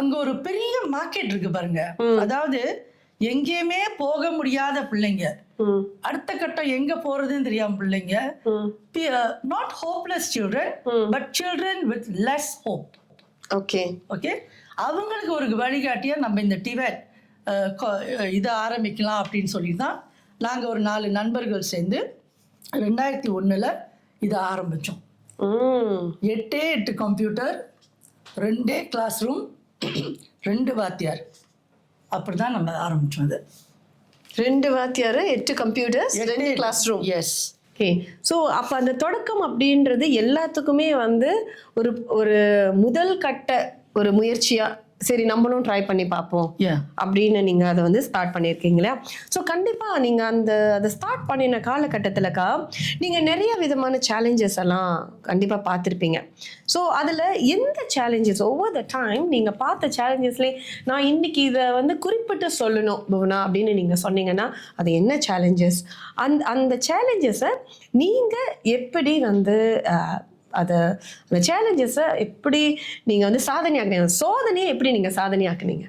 அங்க ஒரு பெரிய மார்க்கெட் இருக்கு பாருங்க. அதாவது எங்கேயுமே போக முடியாத பிள்ளைங்க, அடுத்த கட்டம் எங்க போறதுன்னு தெரியாம பிள்ளைங்க, not hopeless children but children with less hope. Okay okay, அவங்களுக்கு ஒரு வழிகாட்டியா நம்ம இந்த டிவேட் இதை ஆரம்பிக்கலாம் அப்படின்னு சொல்லி தான் நாங்கள் ஒரு 4 நண்பர்கள் சேர்ந்து 2001 இதை ஆரம்பித்தோம். 8 கம்ப்யூட்டர், 2 கிளாஸ் ரூம், 2 வாத்தியார், அப்படி தான் நம்ம ஆரம்பித்தோம். அது 2 வாத்தியார், 8 computers, 2 class room. Yes. Okay. So அப்போ அந்த தொடக்கம் அப்படின்றது எல்லாத்துக்குமே வந்து ஒரு ஒரு முதல் கட்ட ஒரு முயற்சியா, சரி நம்மளும் ட்ரை பண்ணி பார்ப்போம் அப்படின்னு நீங்க அதை வந்து ஸ்டார்ட் பண்ணியிருக்கீங்களா? ஸோ கண்டிப்பா நீங்க அதை ஸ்டார்ட் பண்ணின காலகட்டத்திலக்கா நீங்க நிறைய விதமான சேலஞ்சஸ் எல்லாம் கண்டிப்பா பார்த்துருப்பீங்க. ஸோ அதுல எந்த சேலஞ்சஸ் ஓவர் த டைம் நீங்க பார்த்த சேலஞ்சஸ்லேயே நான் இன்னைக்கு இதை வந்து குறிப்பிட்டு சொல்லணும் புவனா அப்படின்னு நீங்க சொன்னீங்கன்னா அது என்ன சேலஞ்சஸ்? அந்த சேலஞ்சஸை நீங்க எப்படி வந்து அந்த சேலஞ்சஸை எப்படி நீங்கள் வந்து சாதனையாக்குனீங்க? சோதனையை எப்படி நீங்கள் சாதனையாக்குனீங்க?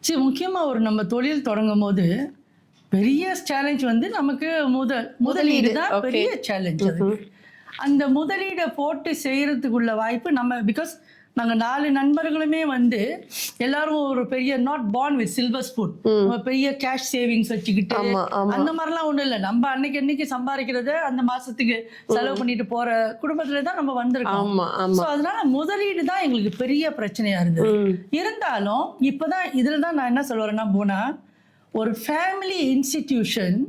சரி, முக்கியமாக நம்ம தொழில் தொடங்கும் போது பெரிய சேலஞ்ச் வந்து நமக்கு முதலீடு தான் பெரிய சேலஞ்ச். அந்த முதலீடை போட்டு செய்யறதுக்குள்ள வாய்ப்பு நம்ம, பிகாஸ் நாங்கள் 4 நண்பர்களுமே வந்து எல்லாரும் ஒரு பெரிய not born with silver spoon, பெரிய கேஷ் சேவிங்ஸ் வச்சுக்கிட்டு அந்த மாதிரிலாம் ஒன்றும் இல்லை. நம்ம அன்னைக்கு சம்பாதிக்கிறத அந்த மாசத்துக்கு செலவு பண்ணிட்டு போற குடும்பத்துல தான் நம்ம வந்திருக்கோம். ஸோ அதனால முதலீடு தான் எங்களுக்கு பெரிய பிரச்சனையா இருந்தது. இருந்தாலும் இப்பதான் இதுல தான் நான் என்ன சொல்ல வரேன்னா, போனா ஒரு ஃபேமிலி இன்ஸ்டிடியூஷன்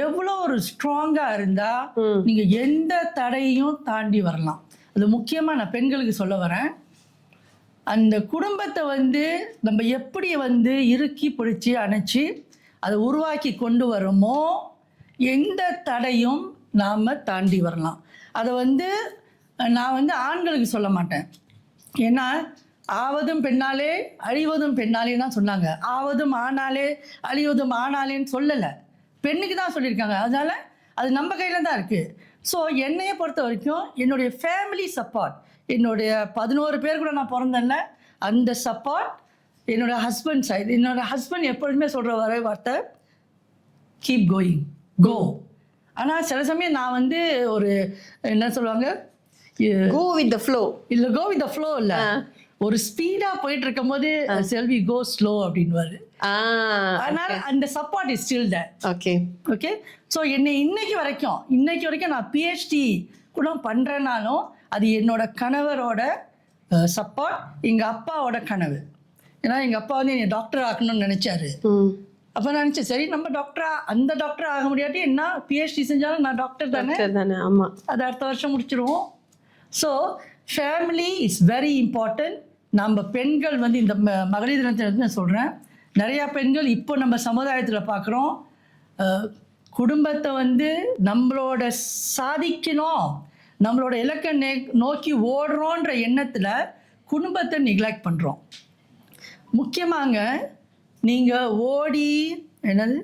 எவ்வளோ ஒரு ஸ்ட்ராங்கா இருந்தா நீங்க எந்த தடையும் தாண்டி வரலாம். அது முக்கியமா நான் பெண்களுக்கு சொல்ல வரேன். அந்த குடும்பத்தை வந்து நம்ம எப்படி வந்து இறுக்கி பிடிச்சி அணைச்சி அதை உருவாக்கி கொண்டு வரோமோ எந்த தடையும் நாம் தாண்டி வரலாம். அதை வந்து நான் வந்து ஆண்களுக்கு சொல்ல மாட்டேன். ஏன்னா ஆவதும் பெண்ணாலே அழிவதும் பெண்ணாலே தான் சொன்னாங்க. ஆவதும் ஆனாலே அழிவதும் ஆனாலேன்னு சொல்லலை, பெண்ணுக்கு தான் சொல்லியிருக்காங்க. அதனால அது நம்ம கையில் தான் இருக்குது. ஸோ என்னையை பொறுத்த வரைக்கும் என்னுடைய ஃபேமிலி சப்போர்ட், என்னுடைய 11 பேர் கூட நான் பிறந்தேன்ல, அந்த சப்போர்ட், என்னோடய ஹஸ்பண்ட் சைடு, என்னோடய ஹஸ்பண்ட் எப்பொழுதுமே சொல்கிற ஒரே வார்த்தை கீப் கோயிங், கோ. ஆனால் சில சமயம் நான் வந்து ஒரு என்ன சொல்லுவாங்க, கோ வித் த ஃப்ளோ. இல்லை, கோ வித் த ஃப்ளோ இல்லை, ஒரு ஸ்பீடா போயிட்டு இருக்கும் போது செல்வி கோ ஸ்லோ அப்படின்வாரு. அதனால அந்த support is still there. Okay okay. So என்னை இன்னைக்கு வரைக்கும் நான் பிஹெச்டி கூட பண்றேனாலும் அது என்னோட கணவரோட சப்போர்ட், எங்க அப்பாவோட கனவு. ஏன்னா எங்க அப்பா வந்து என்னை டாக்டர் ஆக்கணும்னு நினைச்சாரு. அப்ப நான் நினைச்சேன், சரி நம்ம அந்த டாக்டர் ஆக முடியாட்டி என்ன, பிஹெச்டி செஞ்சாலும் நான் டாக்டர் தானே. ஆமா, அது அடுத்த வருஷம் முடிச்சிருவோம். So family is very important. நம்ம பெண்கள் வந்து இந்த மகளிர் தினத்தை வந்து நான் சொல்கிறேன், நிறையா பெண்கள் இப்போ நம்ம சமுதாயத்தில் பார்க்குறோம், குடும்பத்தை வந்து நம்மளோட சாதிக்கணும், நம்மளோட இலக்கை நோக்கி ஓடுறோன்ற எண்ணத்தில் குடும்பத்தை நெக்லெக்ட் பண்ணுறோம். முக்கியமாங்க நீங்கள் ஓடி, என்னது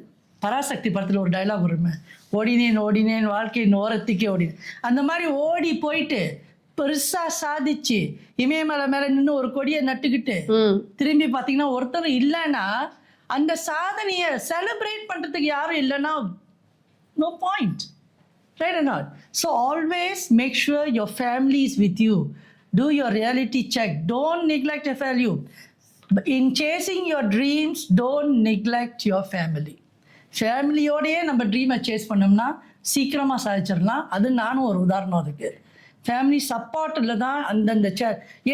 பராசக்தி படத்தில் ஒரு டைலாக் வருமே, ஓடினேன் வாழ்க்கையின் ஓரத்துக்கே ஓடினேன், அந்த மாதிரி ஓடி போயிட்டு பெருசா சாதிச்சு இமயமலை மேல நின்று ஒரு கொடியை நட்டுக்கிட்டு திரும்பி பாத்தீங்கன்னா ஒருத்தர் இல்லைன்னா அந்த சாதனையை செலிப்ரேட் பண்றதுக்கு யாரும் இல்லைன்னா no point, right or not? So always make sure your family is with you. Do your reality check. Don't neglect your value. In chasing your dreams, don't neglect your family. ஃபேமிலியோடையே நம்ம ட்ரீமை chase பண்ணோம்னா சீக்கிரமா சாதிச்சிடலாம். அது நானும் ஒரு உதாரணம். அதுக்கு family சப்போர்ட்டில் தான் அந்தந்த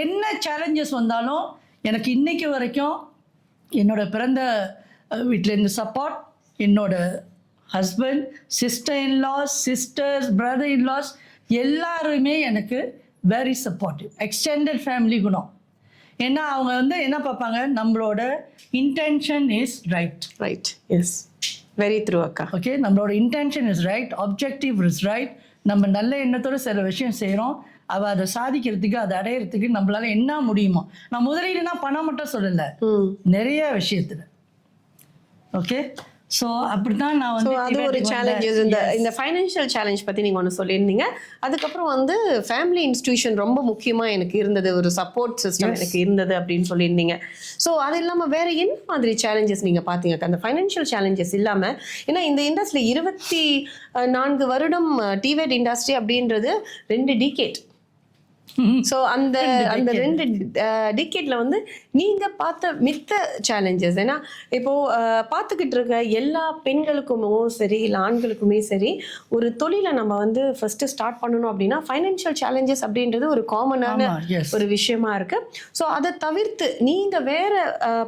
என்ன சேலஞ்சஸ் வந்தாலும் எனக்கு இன்னைக்கு வரைக்கும் என்னோட பிறந்த வீட்டிலேருந்து சப்போர்ட், என்னோட husband, sister in-laws, sisters, brother in-laws எல்லாருமே எனக்கு வெரி சப்போர்ட்டிவ். எக்ஸ்டெண்டட் ஃபேமிலி குணம். ஏன்னா அவங்க வந்து என்ன பார்ப்பாங்க, நம்மளோட intention is right. Yes, very true அக்கா. ஓகே, நம்மளோட intention is right, objective is right. நம்ம நல்ல எண்ணத்தோடு சில விஷயம் செய்கிறோம், அவள் அதை சாதிக்கிறதுக்கு, அதை அடையிறதுக்கு நம்மளால என்ன முடியுமோ. நான் முதலீடுனா பணம் மட்டும் சொல்லலை, நிறைய விஷயத்துல. ஓகே, ஸோ அப்படித்தான் நான் ஸோ வந்து அது ஒரு டிபேட்டுக்கு சேலஞ்சஸ். வந்தேன். இந்த ஃபைனான்ஷியல் சேலஞ்ச் பற்றி நீங்கள் ஒன்று சொல்லியிருந்தீங்க. அதுக்கப்புறம் வந்து ஃபேமிலி இன்ஸ்டிடியூஷன் ரொம்ப முக்கியமாக எனக்கு இருந்தது, ஒரு சப்போர்ட் சிஸ்டம் எனக்கு இருந்தது அப்படின்னு சொல்லியிருந்தீங்க. ஸோ அது இல்லாமல் வேற என்ன மாதிரி சேலஞ்சஸ் நீங்கள் பார்த்தீங்க அந்த ஃபைனான்ஷியல் சேலஞ்சஸ் இல்லாமல்? ஏன்னா இந்த இண்டஸ்ட்ரி 24 வருடம் டிவேட் இண்டஸ்ட்ரி அப்படின்றது 2 டிகேட். ஸோ அந்த 2 டிகேட்ல வந்து நீங்க பார்த்த மித்த சேலஞ்சஸ், ஏன்னா இப்போ பார்த்துக்கிட்டு இருக்க எல்லா பெண்களுக்குமோ சரி இல்லை ஆண்களுக்குமே சரி, ஒரு தொழிலை நம்ம வந்து ஃபர்ஸ்ட் ஸ்டார்ட் பண்ணணும் அப்படின்னா ஃபைனான்ஷியல் சேலஞ்சஸ் அப்படின்றது ஒரு காமனான ஒரு விஷயமா இருக்கு. ஸோ அதை தவிர்த்து நீங்க வேற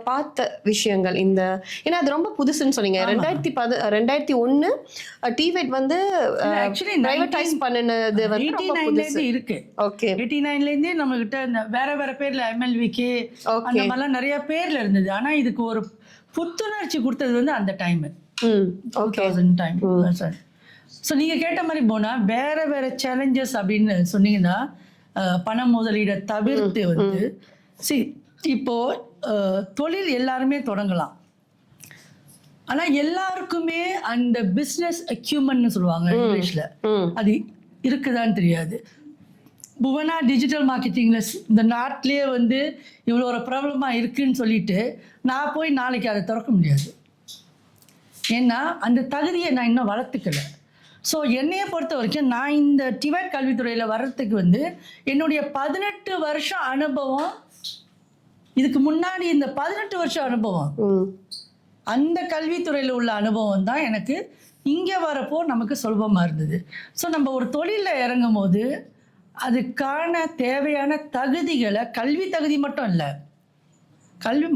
பார்த்த விஷயங்கள் இந்த, ஏன்னா அது ரொம்ப புதுசுன்னு சொன்னீங்க. 2001 டிவேட் வந்து பிரைவேடைஸ் பண்ணினது வந்து ரொம்ப புதுசு இருக்கு. ஓகே, 89லேருந்தே நம்ம கிட்ட இந்த வேற பேர்ல MLVK அந்த மாதிரிலாம் நிறைய பேர்ல இருந்தது. ஆனா இதுக்கு ஒரு புத்துணர்ச்சி கொடுத்தது வந்து அந்த டைம் 2000 டைம். ஸோ நீங்க கேட்ட மாதிரி போனா வேற சேலஞ்சஸ் அப்படின்னு சொன்னீங்கன்னா, பண முதலீடை தவிர்த்து வந்து இப்போ தொழில் எல்லாருமே தொடங்கலாம். ஆனா எல்லாருக்குமே அந்த பிசினஸ் அக்யூமென்ட்னு சொல்லுவாங்க இங்கிலீஷ்ல, அது இருக்குதான்னு தெரியாது. புவனா டிஜிட்டல் மார்க்கெட்டிங்கில் இந்த நாட்டிலே வந்து இவ்வளோ ஒரு ப்ராப்ளமாக இருக்குன்னு சொல்லிட்டு நான் போய் நாளைக்கு அதை திறக்க முடியாது. ஏன்னா அந்த தகுதியை நான் இன்னும் வளர்த்துக்கல. ஸோ என்னையை பொறுத்த வரைக்கும் நான் இந்த டிவேட் கல்வித்துறையில் வர்றதுக்கு வந்து என்னுடைய 18 வருஷம் அனுபவம், இதுக்கு முன்னாடி இந்த 18 வருஷம் அனுபவம், அந்த கல்வித்துறையில் உள்ள அனுபவம் தான் எனக்கு இங்கே வரப்போ நமக்கு சுலபமாக இருந்தது. ஸோ நம்ம ஒரு தொழிலில் இறங்கும் போது அதுக்கான தேவையான தகுதிகளை, கல்வி தகுதி மட்டும் இல்லை, கல்வி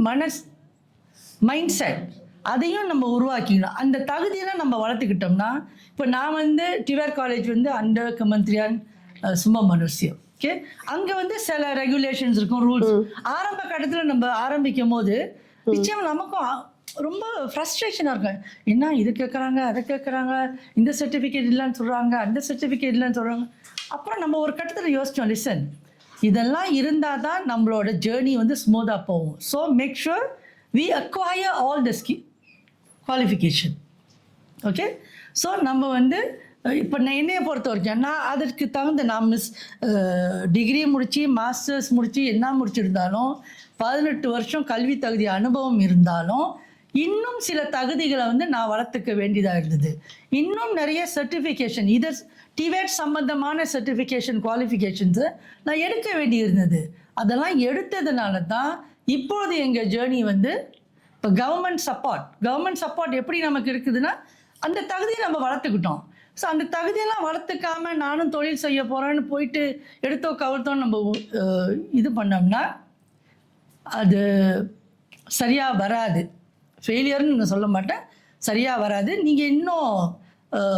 மைண்ட் செட் அதையும் நம்ம உருவாக்கிக்கணும். அந்த தகுதியெல்லாம் நம்ம வளர்த்துக்கிட்டோம்னா, இப்போ நான் வந்து டிவேட் காலேஜ் வந்து அண்டர் கமந்திரியான் சும்மா மனுஷியம். ஓகே, அங்கே வந்து சில ரெகுலேஷன்ஸ் இருக்கும், ரூல்ஸ். ஆரம்ப கட்டத்தில் நம்ம ஆரம்பிக்கும் போது நிச்சயம் நமக்கும் ரொம்ப ஃப்ரஸ்ட்ரேஷனாக இருக்கும். என்ன இது கேட்குறாங்க, அதை கேட்குறாங்க, இந்த சர்டிஃபிகேட் இல்லைன்னு சொல்கிறாங்க, அந்த சர்டிஃபிகேட் இல்லைன்னு சொல்கிறாங்க. அப்புறம் நம்ம ஒரு கட்டத்தில் யோசிச்சோம், லிசன், இதெல்லாம் இருந்தால் தான் நம்மளோட ஜேர்னி வந்து ஸ்மூத்தாக போகும். So make sure we acquire all the qualification. Okay, so நம்ம வந்து இப்போ நான் என்னையை பொறுத்த வரைக்கும் நான் அதற்கு தகுந்த நான் டிகிரி முடித்து மாஸ்டர்ஸ் முடித்து என்ன முடிச்சிருந்தாலும் 18 வருஷம் கல்வி தகுதி அனுபவம் இருந்தாலும் இன்னும் சில தகுதிகளை வந்து நான் வளர்த்துக்க வேண்டியதாக இருந்தது. இன்னும் நிறைய சர்டிஃபிகேஷன், இதை டிவேட் சம்பந்தமான சர்டிஃபிகேஷன் குவாலிஃபிகேஷன்ஸை நான் எடுக்க வேண்டியிருந்தது. அதெல்லாம் எடுத்ததுனால தான் இப்போது எங்கள் ஜேர்னி வந்து இப்போ கவர்மெண்ட் சப்போர்ட் எப்படி நமக்கு இருக்குதுன்னா அந்த தகுதியை நம்ம வளர்த்துக்கிட்டோம். ஸோ அந்த தகுதியெல்லாம் வளர்த்துக்காமல் நானும் தொழில் செய்ய போகிறேன்னு போயிட்டு எடுத்தோ கவுழ்த்தோன்னு நம்ம இது பண்ணோம்னா அது சரியாக வராது. ஃபெயிலியர்னு நான் சொல்ல மாட்டேன், சரியாக வராது. நீங்கள் இன்னும்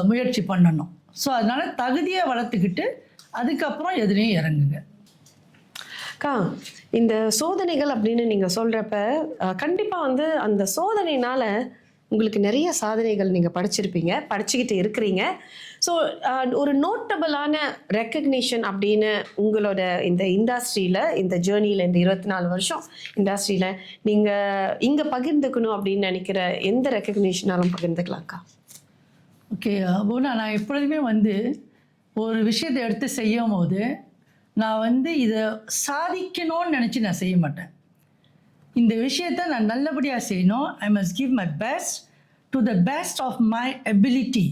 முயற்சி பண்ணணும். ஸோ அதனால் தகுதியை வளர்த்துக்கிட்டு அதுக்கப்புறம் எதுலேயும் இறங்குங்க. அக்கா, இந்த சோதனைகள் அப்படின்னு நீங்கள் சொல்கிறப்ப கண்டிப்பாக வந்து அந்த சோதனைனால் உங்களுக்கு நிறைய சாதனைகள் நீங்கள் படிச்சுக்கிட்டு இருக்கிறீங்க. ஸோ ஒரு நோட்டபிளான ரெக்கக்னிஷன் அப்படின்னு உங்களோட இந்த இண்டஸ்ட்ரியில், இந்த ஜேர்னியில், இந்த 24 வருஷம் இண்டஸ்ட்ரியில் நீங்கள் இங்கே பகிர்ந்துக்கணும் அப்படின்னு நினைக்கிற எந்த ரெக்கக்னிஷனாலும் பகிர்ந்துக்கலாம்க்கா. ஓகே போனா, நான் எப்பொழுதுமே வந்து ஒரு விஷயத்தை எடுத்து செய்யும் போது நான் வந்து இதை சாதிக்கணும்னு நினச்சி நான் செய்ய மாட்டேன். இந்த விஷயத்தை நான் நல்லபடியாக செய்யணும். I must give my best to the best of my ability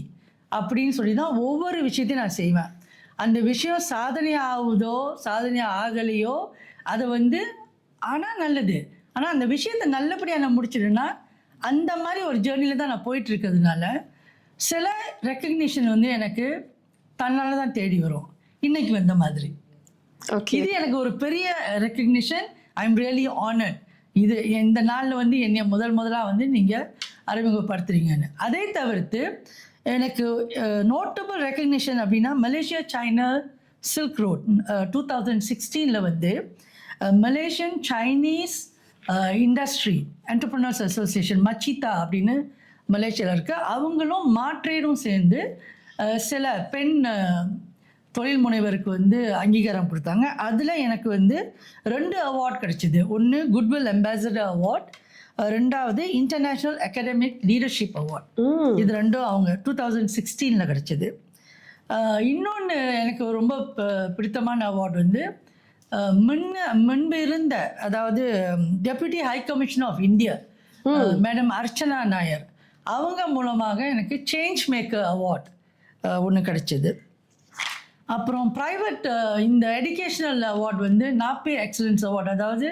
அப்படின்னு சொல்லி தான் ஒவ்வொரு விஷயத்தையும் நான் செய்வேன். அந்த விஷயம் சாதனை ஆகுதோ சாதனை ஆகலையோ அதை வந்து ஆனால் நல்லது. ஆனால் அந்த விஷயத்தை நல்லபடியாக நான் முடிச்சிடுன்னா அந்த மாதிரி ஒரு ஜேர்னியில் தான் நான் போயிட்டுருக்கிறதுனால சில ரெக்கக்னிஷன் வந்து எனக்கு தன்னால் தான் தேடி வரும். இன்னைக்கு வந்த மாதிரி இது எனக்கு ஒரு பெரிய recognition. I am really honoured. இது இந்த நாளில் வந்து என்னை முதலாக வந்து நீங்கள் அறிமுகப்படுத்துறீங்கன்னு. அதை தவிர்த்து எனக்கு நோட்டபிள் ரெக்கக்னிஷன் அப்படின்னா மலேசியா சைனா சில்க் ரோட் 2016 வந்து Malaysian Chinese industry entrepreneurs association மச்சிதா அப்படின்னு மலேசியாவில் இருக்குது. அவங்களும் மாற்றேடும் சேர்ந்து சில பெண் தொழில் முனைவருக்கு வந்து அங்கீகாரம் கொடுத்தாங்க. அதில் எனக்கு வந்து 2 அவார்ட் கிடச்சிது. ஒன்று குட்வில் அம்பாசடர் அவார்ட், ரெண்டாவது இன்டர்நேஷ்னல் அகாடமிக் லீடர்ஷிப் அவார்ட். இது ரெண்டும் அவங்க 2016 கிடைச்சது. இன்னொன்று எனக்கு ரொம்ப பிடித்தமான அவார்டு வந்து முன்பு இருந்த, அதாவது deputy high commissioner of India madam Archana Nair அவங்க மூலமாக எனக்கு சேஞ்ச் மேக்கர் அவார்ட் ஒன்று கிடைச்சிது. அப்புறம் ப்ரைவேட் இந்த எஜுகேஷ்னல் அவார்ட் வந்து நாப்பே எக்ஸலன்ஸ் அவார்ட், அதாவது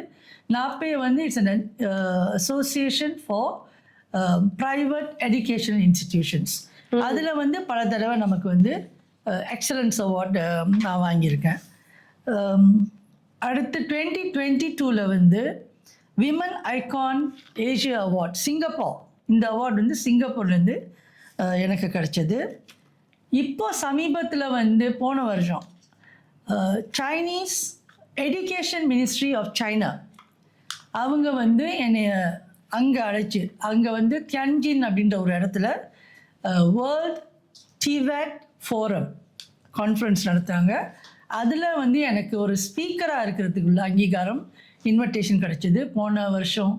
நாப்பே வந்து it's an association for private educational institutions. அதில் வந்து பல தடவை நமக்கு வந்து எக்ஸலன்ஸ் அவார்டு நான் வாங்கியிருக்கேன். அடுத்து 2022 வந்து women icon Asia award Singapore, இந்த அவார்டு வந்து சிங்கப்பூர்லேருந்து எனக்கு கிடைச்சது. இப்போ சமீபத்தில் வந்து போன வருஷம் Chinese education ministry of China அவங்க வந்து என்னை அங்கே அழைச்சி, அங்கே வந்து தியான்ஜின் அப்படின்ற ஒரு இடத்துல வேர்ல்ட் டிபெட் ஃபோரம் கான்ஃபரன்ஸ் நடத்துகிறாங்க. அதில் வந்து எனக்கு ஒரு ஸ்பீக்கராக இருக்கிறதுக்குள்ள அங்கீகாரம் இன்விடேஷன் கிடைச்சிது. போன வருஷம்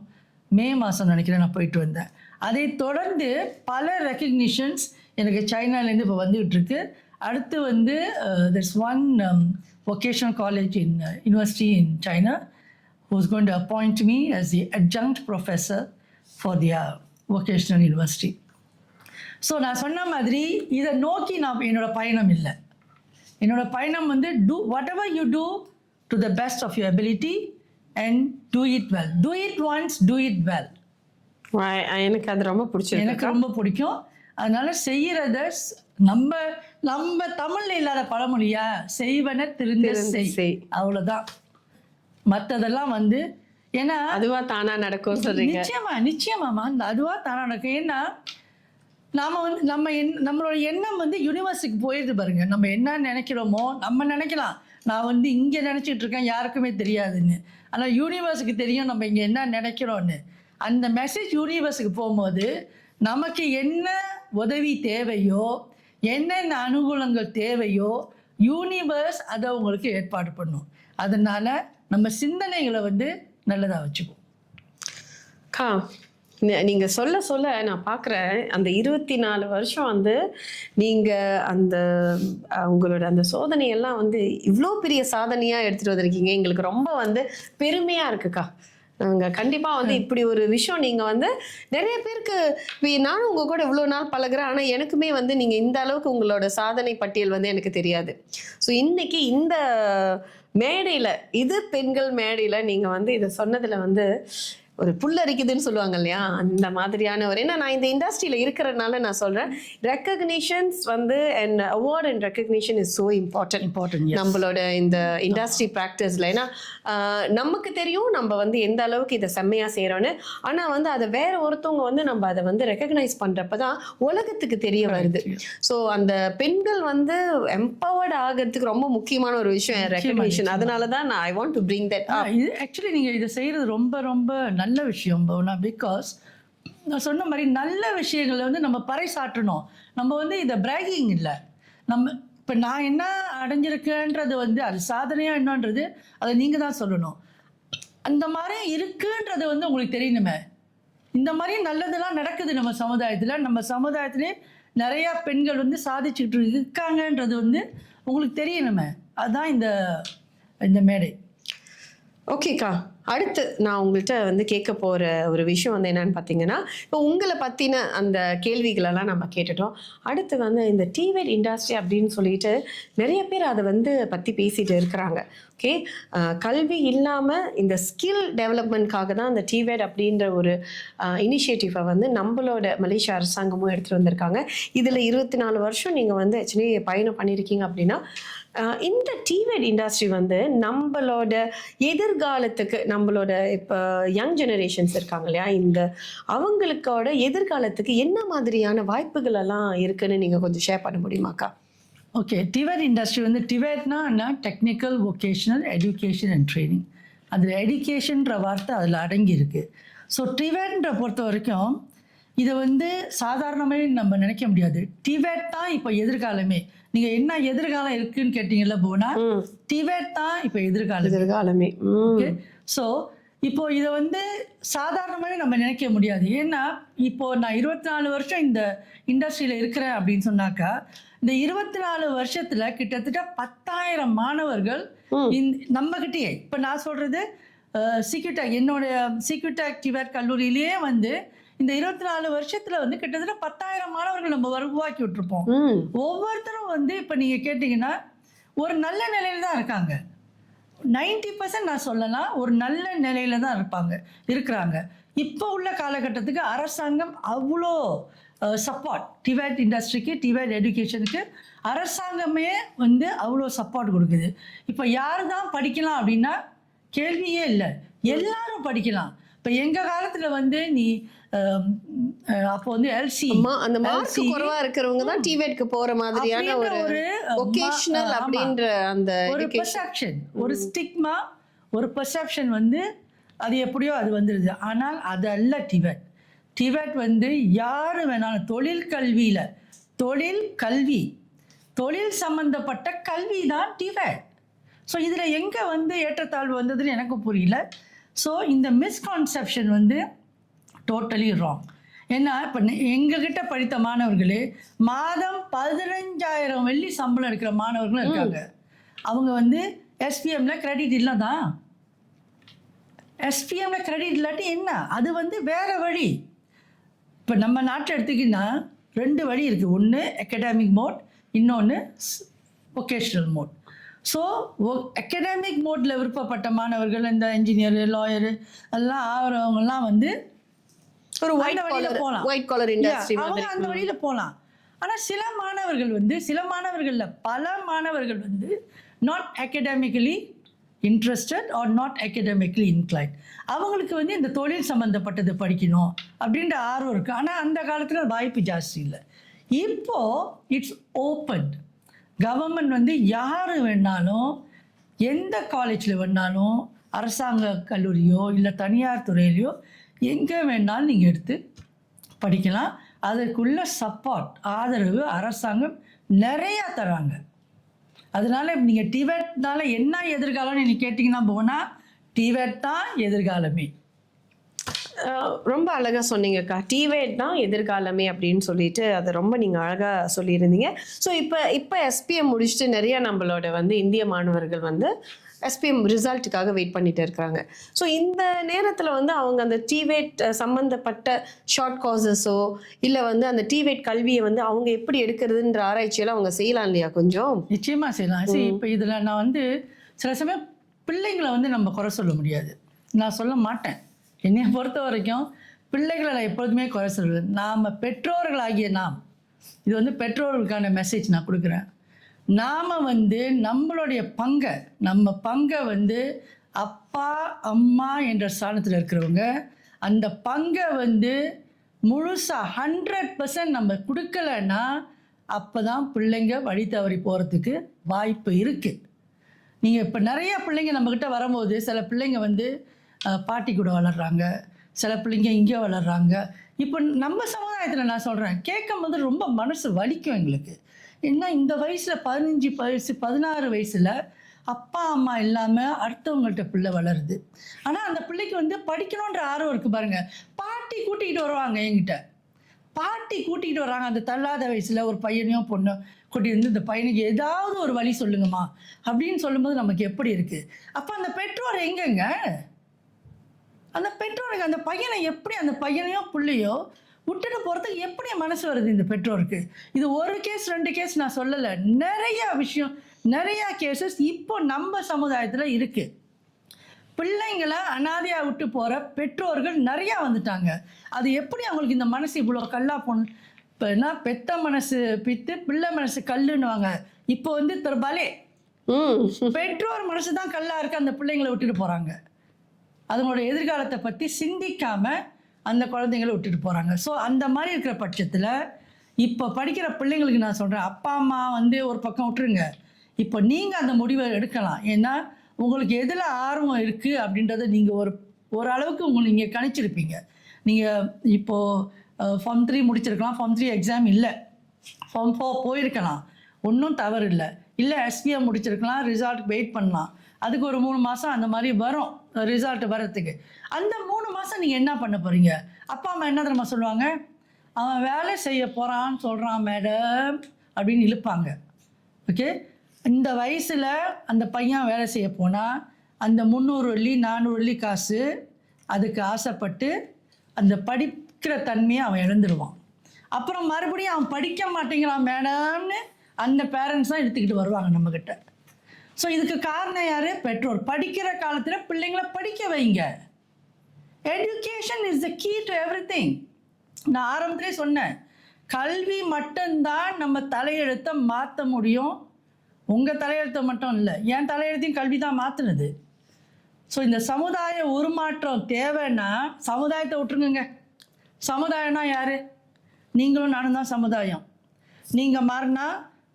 மே மாதம் நினைக்கிறேன் நான் போயிட்டு வந்தேன். அதை தொடர்ந்து பல ரெக்கக்னிஷன்ஸ் எனக்கு சைனாலேருந்து இப்போ வந்துகிட்டு இருக்கு. அடுத்து வந்து there's one vocational college in university in China who's going to appoint me as the adjunct professor for their vocational university. So நான் சொன்ன மாதிரி இதை நோக்கி நான் என்னோட பயணம் இல்லை. என்னோட பயணம் வந்து do whatever you do to the best of your ability and do it well. Do it once, do it well. எனக்கு அது ரொம்ப பிடிச்சிருக்கு. எனக்கு ரொம்ப பிடிக்கும். அதனால செய்யறத நம்ம நம்ம தமிழ்ல இல்லாத பழமொழியா, செய்வன திருந்த செய், அவ்வளவுதான். மற்றதெல்லாம் வந்து ஏன்னா அதுவா தானா நடக்கும் சொல்றீங்க. நிச்சயமாமா அந்த அதுவா தானா நடக்கும். ஏன்னா நாம வந்து நம்மளோட எண்ணம் வந்து யூனிவர்ஸுக்கு போயிடுது பாருங்க. நம்ம என்ன நினைக்கிறோமோ, நம்ம நினைக்கலாம் நான் வந்து இங்கே நினச்சிட்டு இருக்கேன் யாருக்குமே தெரியாதுன்னு, ஆனால் யூனிவர்ஸுக்கு தெரியும் நம்ம இங்கே என்ன நினைக்கிறோன்னு. அந்த மெசேஜ் யூனிவர்ஸுக்கு போகும்போது நமக்கு என்ன உதவி தேவையோ, என்னென்ன அனுகூலங்கள் தேவையோ யூனிவர்ஸ் அதை உங்களுக்கு ஏற்பாடு பண்ணும். அதனால நம்ம சிந்தனைகளை வந்து நல்லதாக வச்சுக்குவோம். நீங்க சொல்ல சொல்ல நான் பார்க்குறேன் அந்த 24 வருஷம் வந்து நீங்க அந்த உங்களோட அந்த சோதனையெல்லாம் வந்து இவ்வளோ பெரிய சாதனையா எடுத்துட்டு வந்திருக்கீங்க. எங்களுக்கு ரொம்ப வந்து பெருமையா இருக்குக்கா. நாங்கள் கண்டிப்பாக வந்து இப்படி ஒரு விஷயம் நீங்கள் வந்து நிறைய பேருக்கு, நானும் உங்கள் கூட இவ்வளோ நாள் பழகுறேன், ஆனால் எனக்குமே வந்து நீங்கள் இந்த அளவுக்கு உங்களோட சாதனை பட்டியல் வந்து எனக்கு தெரியாது. ஸோ இன்னைக்கு இந்த மேடையில், இது பெண்கள் மேடையில் நீங்கள் வந்து இதை சொன்னதில் வந்து ஒரு புல்லரிக்குதுன்னு சொல்லுவாங்க இல்லையா, அந்த மாதிரியான ஒரு, ஏன்னா நான் இந்த இண்டஸ்ட்ரியில் இருக்கிறதுனால நான் சொல்கிறேன், ரெக்கக்னிஷன்ஸ் வந்து and award and recognition is so important நம்மளோட இந்த இண்டஸ்ட்ரி ப்ராக்டிஸில். ஏன்னா நமக்கு தெரியும் நம்ம வந்து எந்த அளவுக்கு இதை செம்மையாக செய்கிறோன்னு, ஆனால் வந்து அதை வேற ஒருத்தவங்க வந்து நம்ம அதை வந்து ரெக்கக்னைஸ் பண்ணுறப்ப தான் உலகத்துக்கு தெரிய வருது. ஸோ அந்த பெண்கள் வந்து எம்பவர்ட் ஆகிறதுக்கு ரொம்ப முக்கியமான ஒரு விஷயம் ரெக்கக்னிஷன். அதனால தான் நான் I want to bring that. இது ஆக்சுவலி நீங்கள் இதை செய்கிறது ரொம்ப ரொம்ப நல்ல விஷயம் பவுனா. பிகாஸ் நான் சொன்ன மாதிரி நல்ல விஷயங்களை வந்து நம்ம பறைசாற்றணும். நம்ம வந்து இதை பிராகிங் இல்லை, நம்ம இப்போ நான் என்ன அடைஞ்சிருக்கேன்றது வந்து அது சாதனையாக என்னன்றது அதை நீங்கள் தான் சொல்லணும். அந்த மாதிரி இருக்குன்றது வந்து உங்களுக்கு தெரியணுமே. இந்த மாதிரி நல்லதெல்லாம் நடக்குது நம்ம சமுதாயத்தில். நம்ம சமுதாயத்திலே நிறையா பெண்கள் வந்து சாதிச்சுக்கிட்டு இருக்காங்கன்றது வந்து உங்களுக்கு தெரியணுமே. அதுதான் இந்த மேடை. ஓகேக்கா, அடுத்து நான் உங்கள்கிட்ட வந்து கேட்க போகிற ஒரு விஷயம் வந்து என்னன்னு பார்த்தீங்கன்னா, இப்போ உங்களை பற்றின அந்த கேள்விகளெல்லாம் நம்ம கேட்டுட்டோம். அடுத்து வந்து இந்த டிவேட் இண்டஸ்ட்ரி அப்படின்னு சொல்லிட்டு நிறைய பேர் அதை வந்து பற்றி பேசிகிட்டு இருக்கிறாங்க. ஓகே, கல்வி இல்லாமல் இந்த ஸ்கில் டெவலப்மெண்ட்காக தான் அந்த டிவேட் அப்படின்ற ஒரு இனிஷியேட்டிவை வந்து நம்மளோட மலேசியா அரசாங்கமும் எடுத்துகிட்டு வந்திருக்காங்க. இதில் 24 வருஷம் நீங்கள் வந்து ஆக்சுவலி பயணம் பண்ணியிருக்கீங்க. அப்படின்னா இந்த டிவேட் இண்டஸ்ட்ரி வந்து நம்மளோட எதிர்காலத்துக்கு, நம்மளோட இப்போ யங் ஜெனரேஷன்ஸ் இருக்காங்க இல்லையா, இந்த அவங்களுக்கோட எதிர்காலத்துக்கு என்ன மாதிரியான வாய்ப்புகள் எல்லாம் இருக்குன்னு நீங்கள் கொஞ்சம் ஷேர் பண்ண முடியுமாக்கா? ஓகே, டிவேட் இண்டஸ்ட்ரி வந்து டிவேட்னா என்ன, technical vocational education and training. அதில் எஜுகேஷன்ற வார்த்தை அதில் அடங்கியிருக்கு. ஸோ டிவேட்ன்ற பொறுத்த வரைக்கும் இதை வந்து சாதாரணமாக நம்ம நினைக்க முடியாது. டிவேட் தான் இப்போ எதிர்காலமே. நீங்கள் என்ன எதிர்காலம் இருக்குன்னு கேட்டீங்கல்ல போனா, டிவேட் தான் இப்போ எதிர்காலமே. ஓகே, ஸோ இப்போ இதை வந்து சாதாரணமாகவே நம்ம நினைக்க முடியாது. ஏன்னா இப்போது நான் 24 வருஷம் இந்த இண்டஸ்ட்ரியில் இருக்கிறேன் அப்படின்னு சொன்னாக்கா, இந்த 24 வருஷத்தில் கிட்டத்தட்ட 10,000 மாணவர்கள் நம்மகிட்டயே, இப்போ நான் சொல்கிறது சிக்யூடெக், என்னுடைய சிக்யூடெக் டிவேட் கல்லூரியிலேயே வந்து இந்த 24 வருஷத்தில் வந்து கிட்டத்தட்ட 10,000 மாணவர்கள் நம்ம உருவாக்கி விட்டுருப்போம். ஒவ்வொருத்தரும் வந்து இப்போ நீங்கள் கேட்டிங்கன்னா ஒரு நல்ல நிலையில் தான் இருக்காங்க. 90% நான் சொல்லலாம் ஒரு நல்ல நிலையில தான் இருக்கிறாங்க. இப்போ உள்ள காலகட்டத்துக்கு அரசாங்கம் அவ்வளோ சப்போர்ட், டிவேட் இண்டஸ்ட்ரிக்கு, டிவேட் எஜுகேஷனுக்கு அரசாங்கமே வந்து அவ்வளோ சப்போர்ட் கொடுக்குது. இப்போ யார் தான் படிக்கலாம் அப்படின்னா கேள்வியே இல்லை, எல்லாரும் படிக்கலாம். இப்போ எங்கள் காலத்தில் வந்து நீ அப்போ வந்து எல்சி அந்த மார்க் குறைவா இருக்கிறவங்க தான் டிவேட்க்கு போற மாதிரியான ஒரு வொகேஷனல் அப்படின்ற அந்த ஒரு பெர்செப்ஷன், ஒரு ஸ்டிக்மா, ஒரு பெர்செப்ஷன் வந்து அது எப்படியோ அது வந்துடுது. ஆனால் அது அல்ல டிவேட். டிவேட் வந்து யார் வேணாலும் தொழில் சம்பந்தப்பட்ட கல்வி தான் டிவேட். ஸோ இதில் எங்கே வந்து ஏற்றத்தாழ்வு வந்ததுன்னு எனக்கு புரியல. ஸோ இந்த மிஸ்கான்செப்ஷன் வந்து டோட்டலி ராங். ஏன்னா இப்போ எங்ககிட்ட படித்த மாணவர்களே மாதம் 15,000 வெள்ளி சம்பளம் எடுக்கிற மாணவர்களும் இருக்காங்க. அவங்க வந்து எஸ்பிஎம்ல கிரெடிட் இல்லை தான். எஸ்பிஎம்ல கிரெடிட் இல்லாட்டி என்ன, அது வந்து வேற வழி. இப்போ நம்ம நாட்டில் எடுத்துக்கிட்டா 2 வழி இருக்குது. ஒன்று அகடமிக் மோட், இன்னொன்று வொகேஷ்னல் மோட். ஸோ அகடமிக் மோட்டில் விருப்பப்பட்ட மாணவர்கள், இந்த இன்ஜினியரு, லாயரு எல்லாம் ஆகிறவங்கலாம் வந்து ஒரு ஒயிட் காலர் இண்டஸ்ட்ரி மாதிரி அந்த வழியில் போகலாம். ஆனால் சில மாணவர்களில் பல மாணவர்கள் வந்து not academically interested or not academically inclined. அவங்களுக்கு வந்து இந்த தொழில் சம்மந்தப்பட்டது படிக்கணும் அப்படின்ற ஆர்வம் இருக்குது. ஆனால் அந்த காலத்தில் வாய்ப்பு ஜாஸ்தி இல்லை. இப்போது இட்ஸ் ஓப்பன். கவர்மெண்ட் வந்து யார் வேணாலும் எந்த காலேஜில் வேணாலும், அரசாங்க கல்லூரியோ இல்லை தனியார் துறையிலையோ எங்கே வேணாலும் நீங்கள் எடுத்து படிக்கலாம். அதற்குள்ள சப்போர்ட், ஆதரவு அரசாங்கம் நிறையா தராங்க. அதனால் நீங்கள் டிவேட்னால என்ன எதிர்காலம்னு நீங்கள் கேட்டிங்கன்னா போனால் டிவேட் தான் எதிர்காலமே. ரொம்ப அழகாக சொன்னீங்கக்கா. டிவேட் தான் எதிர்காலமே அப்படின்னு சொல்லிட்டு அதை ரொம்ப நீங்கள் அழகாக சொல்லியிருந்தீங்க. ஸோ இப்போ எஸ்பிஎம் முடிச்சுட்டு நிறைய நம்மளோட வந்து இந்திய மாணவர்கள் வந்து எஸ்பிஎம் ரிசல்ட்டுக்காக வெயிட் பண்ணிட்டு இருக்காங்க. ஸோ இந்த நேரத்தில் வந்து அவங்க அந்த டிவேட் சம்மந்தப்பட்ட ஷார்ட் கோர்சஸோ இல்லை வந்து அந்த டிவேட் கல்வியை வந்து அவங்க எப்படி எடுக்கிறதுன்ற ஆராய்ச்சியெல்லாம் அவங்க செய்யலாம் இல்லையா? கொஞ்சம் நிச்சயமாக செய்யலாம். சரி, இப்போ இதில் நான் வந்து சில சமயம் பிள்ளைங்களை வந்து நம்ம குறை சொல்ல முடியாது. நான் சொல்ல மாட்டேன். என்னை பொறுத்த வரைக்கும் பிள்ளைகளை நான் எப்பொழுதுமே குறை சொல்வேன். நாம் பெற்றோர்களாகிய நாம், இது வந்து பெற்றோர்களுக்கான மெசேஜ் நான் கொடுக்குறேன். நாம் வந்து நம்மளுடைய பங்கை வந்து அப்பா அம்மா என்ற ஸ்தானத்தில் இருக்கிறவங்க அந்த பங்கை வந்து முழுசாக 100% நம்ம கொடுக்கலன்னா அப்போ தான் பிள்ளைங்க வழி தவறி போகிறதுக்கு வாய்ப்பு இருக்குது. நீங்கள் இப்போ நிறையா பிள்ளைங்க நம்மக்கிட்ட வரும்போது சில பிள்ளைங்க வந்து பாட்டி கூட வளர்கிறாங்க, சில பிள்ளைங்க இங்கே வளர்கிறாங்க. இப்போ நம்ம சமுதாயத்தில் நான் சொல்கிறேன், கேட்கும் போது ரொம்ப மனசு வலிக்கும் எங்களுக்கு. ஏன்னா இந்த வயசில் 15 வயசு 16 வயசில் அப்பா அம்மா இல்லாமல் அடுத்தவங்கள்ட்ட பிள்ளை வளருது. ஆனால் அந்த பிள்ளைக்கு வந்து படிக்கணுன்ற ஆர்வம் இருக்குது பாருங்கள். பாட்டி கூட்டிகிட்டு வருவாங்க, என்கிட்ட பாட்டி கூட்டிகிட்டு வராங்க. அந்த தள்ளாத வயசில் ஒரு பையனையோ பொண்ணோ கூட்டிகிட்டு வந்து இந்த பையனுக்கு ஏதாவது ஒரு வழி சொல்லுங்கம்மா அப்படின்னு சொல்லும்போது நமக்கு எப்படி இருக்குது? அப்போ அந்த பெற்றோர் எங்கெங்க? அந்த பெற்றோருக்கு அந்த பையனை எப்படி, அந்த பையனையோ பிள்ளையோ விட்டுட்டு போகிறதுக்கு எப்படி மனசு வருது இந்த பெற்றோருக்கு? இது ஒரு கேஸ் 2 கேஸ் நான் சொல்லலை, நிறையா விஷயம், நிறையா கேசஸ் இப்போ நம்ம சமுதாயத்தில் இருக்குது. பிள்ளைங்களை அனாதையாக விட்டு போகிற பெற்றோர்கள் நிறையா வந்துட்டாங்க. அது எப்படி அவங்களுக்கு இந்த மனசு இவ்வளோ கல்லா போன? இப்போ என்ன, பெத்த மனசு பித்து பிள்ளை மனசு கல்லுன்னுவாங்க. இப்போ வந்து திருபாலே பெற்றோர் மனசு தான் கல்லா இருக்கு. அந்த பிள்ளைங்களை விட்டுட்டு போகிறாங்க. அதுங்களோட எதிர்காலத்தை பற்றி சிந்திக்காமல் அந்த குழந்தைங்களை விட்டுட்டு போகிறாங்க. ஸோ அந்த மாதிரி இருக்கிற பட்சத்தில் இப்போ படிக்கிற பிள்ளைங்களுக்கு நான் சொல்கிறேன், அப்பா அம்மா வந்து ஒரு பக்கம் விட்டுருங்க. இப்போ நீங்கள் அந்த முடிவை எடுக்கலாம். ஏன்னா உங்களுக்கு எதில் ஆர்வம் இருக்குது அப்படின்றத நீங்கள் ஒரு அளவுக்கு நீங்கள் கணிச்சிருப்பீங்க. நீங்கள் இப்போது ஃபார்ம் 3 முடிச்சிருக்கலாம், ஃபார்ம் 3 எக்ஸாம் இல்லை, ஃபார்ம் 4 போயிருக்கலாம், ஒன்றும் தவறு இல்லை. எஸ்பிஎம் முடிச்சிருக்கலாம், ரிசல்ட் வெயிட் பண்ணலாம், அதுக்கு ஒரு 3 மாதம் அந்த மாதிரி வரும், ரிசல்ட் வர்றதுக்கு. அந்த 3 மாதம் நீங்கள் என்ன பண்ண போகிறீங்க? அப்பா அம்மா என்ன தெரியுமா சொல்லுவாங்க? அவன் வேலை செய்ய போகிறான்னு சொல்கிறான் மேடம் அப்படின்னு இழுப்பாங்க. ஓகே, இந்த வயசில் அந்த பையன் வேலை செய்ய போனால் அந்த 300 வெள்ளி 400 வெள்ளி காசு அதுக்கு ஆசைப்பட்டு அந்த படிக்கிற தன்மையை அவன் இழந்துருவான். அப்புறம் மறுபடியும் அவன் படிக்க மாட்டேங்கிறான் மேடம்னு அந்த பேரண்ட்ஸ் தான் எடுத்துக்கிட்டு வருவாங்க நம்மக்கிட்ட. ஸோ இதுக்கு காரணம் யார்? பெற்றோர். படிக்கிற காலத்தில் பிள்ளைங்களை படிக்க வைங்க. Education is the key to everything. நான் ஆரம்பத்திலே சொன்னேன், கல்வி மட்டும்தான் நம்ம தலையெழுத்தை மாற்ற முடியும். உங்கள் தலையெழுத்தை மட்டும் இல்லை, என் தலையெழுத்தையும் கல்வி தான் மாற்றுனது. ஸோ இந்த சமுதாய உருமாற்றம் தேவைன்னா சமுதாயத்தை விட்டுருங்க. சமுதாயம்னா யார்? நீங்களும் நானும் தான் சமுதாயம். நீங்கள் மாறினா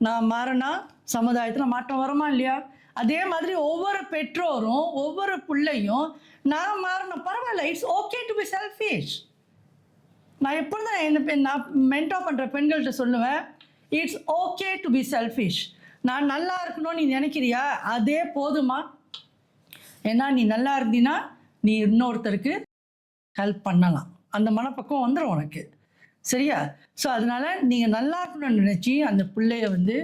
நான் மாறினா சமுதாயத்தில் மாற்றம் வருமா இல்லையா? அதே மாதிரி ஒவ்வொரு பெற்றோரும் ஒவ்வொரு பிள்ளையும் நான் மாறணும், பரவாயில்ல, it's okay to be selfish. நான் எப்பொழுதும் நான் மென்டர் பண்ணுற பெண்கள்கிட்ட சொல்லுவேன், it's okay to be selfish. நான் நல்லா இருக்கணும்னு நீ நினைக்கிறியா? அதே போதுமா. ஏன்னா நீ நல்லா இருந்தீன்னா நீ இன்னொருத்தருக்கு ஹெல்ப் பண்ணலாம். அந்த மனப்பக்கம் வந்துடும் உனக்கு. சரியா? ஸோ அதனால் நீங்கள் நல்லா இருக்கணும்னு நினச்சி அந்த பிள்ளைய வந்து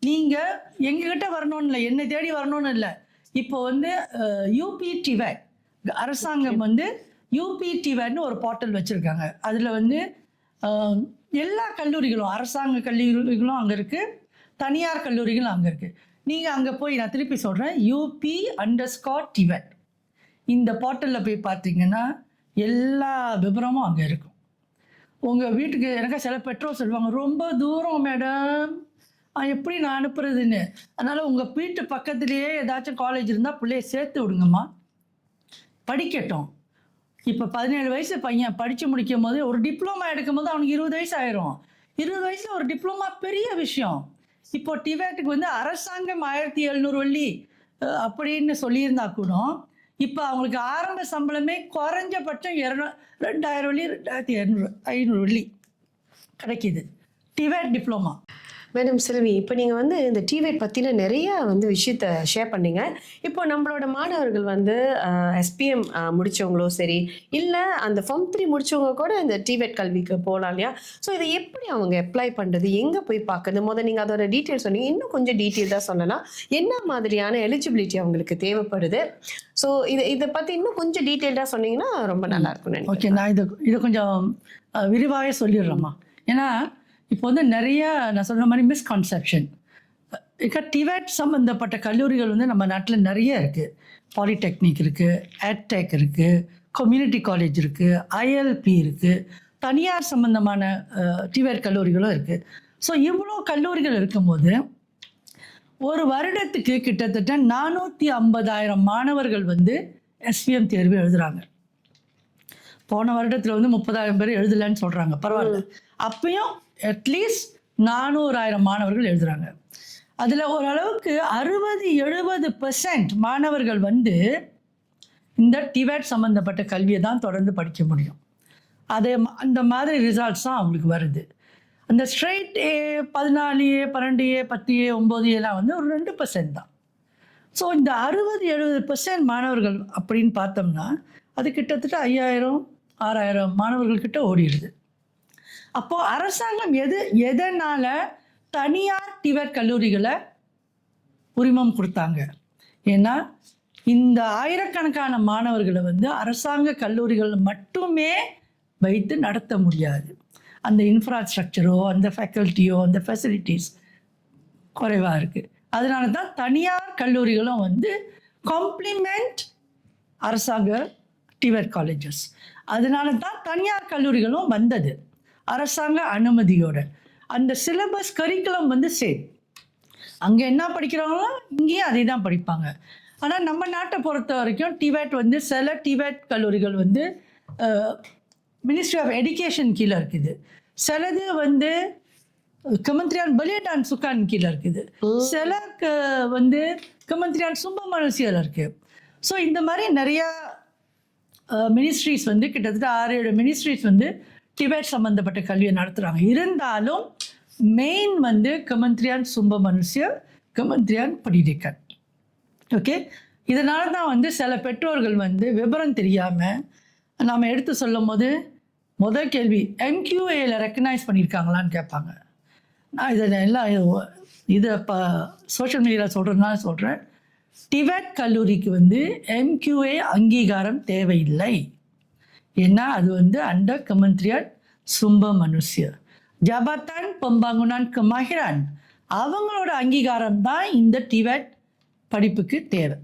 நீங்கள் எங்ககிட்ட வரணும்னு இல்லை, என்னை தேடி வரணும்னு இல்லை. இப்போ வந்து யூபிடிவேட் அரசாங்கம் வந்து யூபிடிவேட்னு ஒரு போர்ட்டல் வச்சுருக்காங்க. அதில் வந்து எல்லா கல்லூரிகளும், அரசாங்க கல்லூரிகளும் அங்கே இருக்குது, தனியார் கல்லூரிகளும் அங்கே இருக்குது. நீங்கள் அங்கே போய், நான் திருப்பி சொல்கிறேன், UP_TVET இந்த போர்ட்டலில் போய் பார்த்தீங்கன்னா எல்லா விவரமும் அங்கே இருக்கும். உங்கள் வீட்டுக்கு எனக்கு சில பெற்றோர் சொல்லுவாங்க, ரொம்ப தூரம் மேடம், எப்படி நான் அனுப்புறதுன்னு. அதனால் உங்கள் வீட்டு பக்கத்துலேயே ஏதாச்சும் காலேஜ் இருந்தால் பிள்ளைய சேர்த்து விடுங்கம்மா, படிக்கட்டும். இப்போ 17 வயசு பையன் படித்து முடிக்கும் போது, ஒரு டிப்ளமா எடுக்கும் போது அவனுக்கு 20 வயசு ஆயிரும். 20 வயசில் ஒரு டிப்ளமா பெரிய விஷயம். இப்போ டிவேட்டுக்கு வந்து அரசாங்கம் 1700 வெள்ளி அப்படின்னு சொல்லியிருந்தா கூட இப்போ அவங்களுக்கு ஆரம்ப சம்பளமே குறைஞ்சபட்சம் 2000 வெள்ளி, 2500 வெள்ளி கிடைக்கிது டிவேட் டிப்ளமா. மேடம் செல்வி, இப்போ நீங்கள் வந்து இந்த டிவேட் பற்றின நிறைய வந்து விஷயத்த ஷேர் பண்ணீங்க. இப்போ நம்மளோட மாணவர்கள் வந்து SPM முடித்தவங்களோ சரி, இல்லை அந்த Form 3 முடித்தவங்க கூட இந்த டிவேட் கல்விக்கு போகலாம் இல்லையா? ஸோ இதை எப்படி அவங்க அப்ளை பண்ணுறது, எங்கே போய் பார்க்குறது? முதல்ல நீங்கள் அதோட டீட்டெயில் சொன்னீங்க, இன்னும் கொஞ்சம் டீட்டெயில்டாக சொல்லலாம். என்ன மாதிரியான எலிஜிபிலிட்டி அவங்களுக்கு தேவைப்படுது? ஸோ இதை பற்றி இன்னும் கொஞ்சம் டீட்டெயில்டாக சொன்னீங்கன்னா ரொம்ப நல்லா இருக்கும். ஓகே, நான் இதை கொஞ்சம் விரிவாக சொல்லிடுறேம்மா. ஏன்னா இப்போ வந்து நிறைய நான் சொன்ன மாதிரி மிஸ்கான்செப்ஷன். டிவேட் சம்மந்தப்பட்ட கல்லூரிகள் வந்து நம்ம நாட்டில் நிறைய இருக்குது. பாலிடெக்னிக் இருக்குது, AdTech இருக்குது, கம்யூனிட்டி காலேஜ் இருக்குது, ILP இருக்குது, தனியார் சம்பந்தமான டிவேட் கல்லூரிகளும் இருக்குது. ஸோ இவ்வளோ கல்லூரிகள் இருக்கும்போது ஒரு வருடத்துக்கு கிட்டத்தட்ட 450,000 மாணவர்கள் வந்து SPM தேர்வு எழுதுகிறாங்க. போன வருடத்தில் வந்து 30,000 பேர் எழுதலைன்னு சொல்கிறாங்க, பரவாயில்ல. அப்பயும் அட்லீஸ்ட் 400,000 மாணவர்கள் எழுதுகிறாங்க. அதில் ஓரளவுக்கு 60-70% மாணவர்கள் வந்து இந்த டிவேட் சம்மந்தப்பட்ட கல்வியை தான் தொடர்ந்து படிக்க முடியும். அந்த மாதிரி ரிசல்ட்ஸ் தான் அவங்களுக்கு வருது. அந்த straight A 14A 12A 10A 9Aலாம் வந்து ஒரு 2% தான். ஸோ இந்த 60-70% மாணவர்கள் அப்படின்னு பார்த்தோம்னா அது கிட்டத்தட்ட 5,000-6,000 மாணவர்கள்கிட்ட ஓடிடுது. அப்போது அரசாங்கம் எதனால் தனியார் டிவேட் கல்லூரிகளை உரிமம் கொடுத்தாங்க? ஏன்னா இந்த ஆயிரக்கணக்கான மாணவர்களை வந்து அரசாங்க கல்லூரிகள் மட்டுமே வைத்து நடத்த முடியாது. அந்த இன்ஃப்ராஸ்ட்ரக்சரோ அந்த ஃபேக்கல்ட்டியோ அந்த ஃபெசிலிட்டிஸ் குறைவாக இருக்குது. அதனால தான் தனியார் கல்லூரிகளும் வந்து காம்ப்ளிமெண்ட் அரசாங்க டிவேட் காலேஜஸ். அதனால தான் தனியார் கல்லூரிகளும் வந்தது அரசாங்க அனுமதியோட. அந்த சிலபஸ் கரிக்குலம் வந்து சேம். அங்கே என்ன படிக்கிறாங்களோ இங்கேயும் அதே தான் படிப்பாங்க. ஆனால் நம்ம நாட்டை பொறுத்த வரைக்கும் டிவேட் வந்து சில டிவேட் கல்லூரிகள் வந்து மினிஸ்ட்ரி ஆஃப் எஜுகேஷன் கீழே இருக்குது, சிலது வந்து கமந்திரியான் பலியடான் சுக்கான் கீழே இருக்குது, சில வந்து கமந்திரியான் சும்பமனசியில் இருக்குது. ஸோ இந்த மாதிரி நிறையா மினிஸ்ட்ரிஸ் வந்து கிட்டத்தட்ட 6-7 மினிஸ்ட்ரிஸ் வந்து டிவேட் சம்மந்தப்பட்ட கல்வியை நடத்துகிறாங்க. இருந்தாலும் மெயின் வந்து கமந்திரியான் சும்பமனுசிய, கமந்திரியான் படிடிக்கன். ஓகே, இதனால தான் வந்து சில பெற்றோர்கள் வந்து விவரம் தெரியாமல் நாம் எடுத்து சொல்லும் போது முதல் கேள்வி MQAல ரெக்கக்னைஸ் பண்ணியிருக்காங்களான்னு கேட்பாங்க. நான் இதை எல்லாம் இதை இப்போ சோஷியல் மீடியாவில் சொல்கிறதுனால சொல்கிறேன். டிபெட் கல்லூரிக்கு வந்து MQA அங்கீகாரம் தேவையில்லை. ஏன்னா அது வந்து அண்டர் கமெண்ட்ரியட் சும்ப மனுஷ்ய ஜபத்தான் Pembangunan Kemahiran அவங்களோட அங்கீகாரம் தான் இந்த டிபெட் படிப்புக்கு தேவை.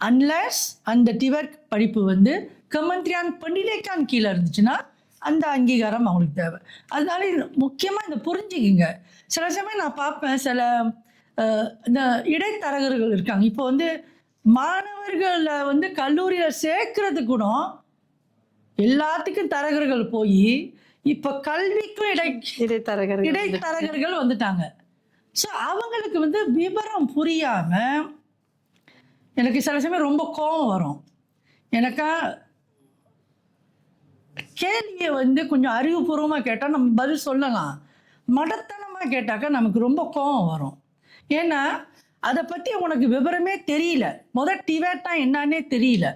அன்லெஸ் அந்த டிபெட் படிப்பு வந்து கமெண்ட்ரியான் Pendidikan கீழே இருந்துச்சுன்னா அந்த அங்கீகாரம் அவங்களுக்கு தேவை. அதனால முக்கியமாக இந்த புரிஞ்சுக்கிங்க. சில சமயம் நான் பார்ப்பேன், சில இந்த இடைத்தரகர்கள் இருக்காங்க. இப்போ வந்து மாணவர்களை வந்து கல்லூரியில் சேர்க்கறது கூட எல்லாத்துக்கும் தரகர்கள் போய் இப்போ கல்விக்கும் இடைத்தரகர்கள் வந்துட்டாங்க. ஸோ அவங்களுக்கு வந்து விவரம் புரியாமல் எனக்கு சில சமயம் ரொம்ப கோபம் வரும். எனக்கா கேள்வியை வந்து கொஞ்சம் அறிவுபூர்வமாக கேட்டால் நம்ம பதில் சொல்லலாம். மடத்தனமாக கேட்டாக்கா நமக்கு ரொம்ப கோபம் வரும். ஏன்னா அதை பற்றி உனக்கு விவரமே தெரியல. முதல் டிபெட்னா என்னன்னே தெரியல,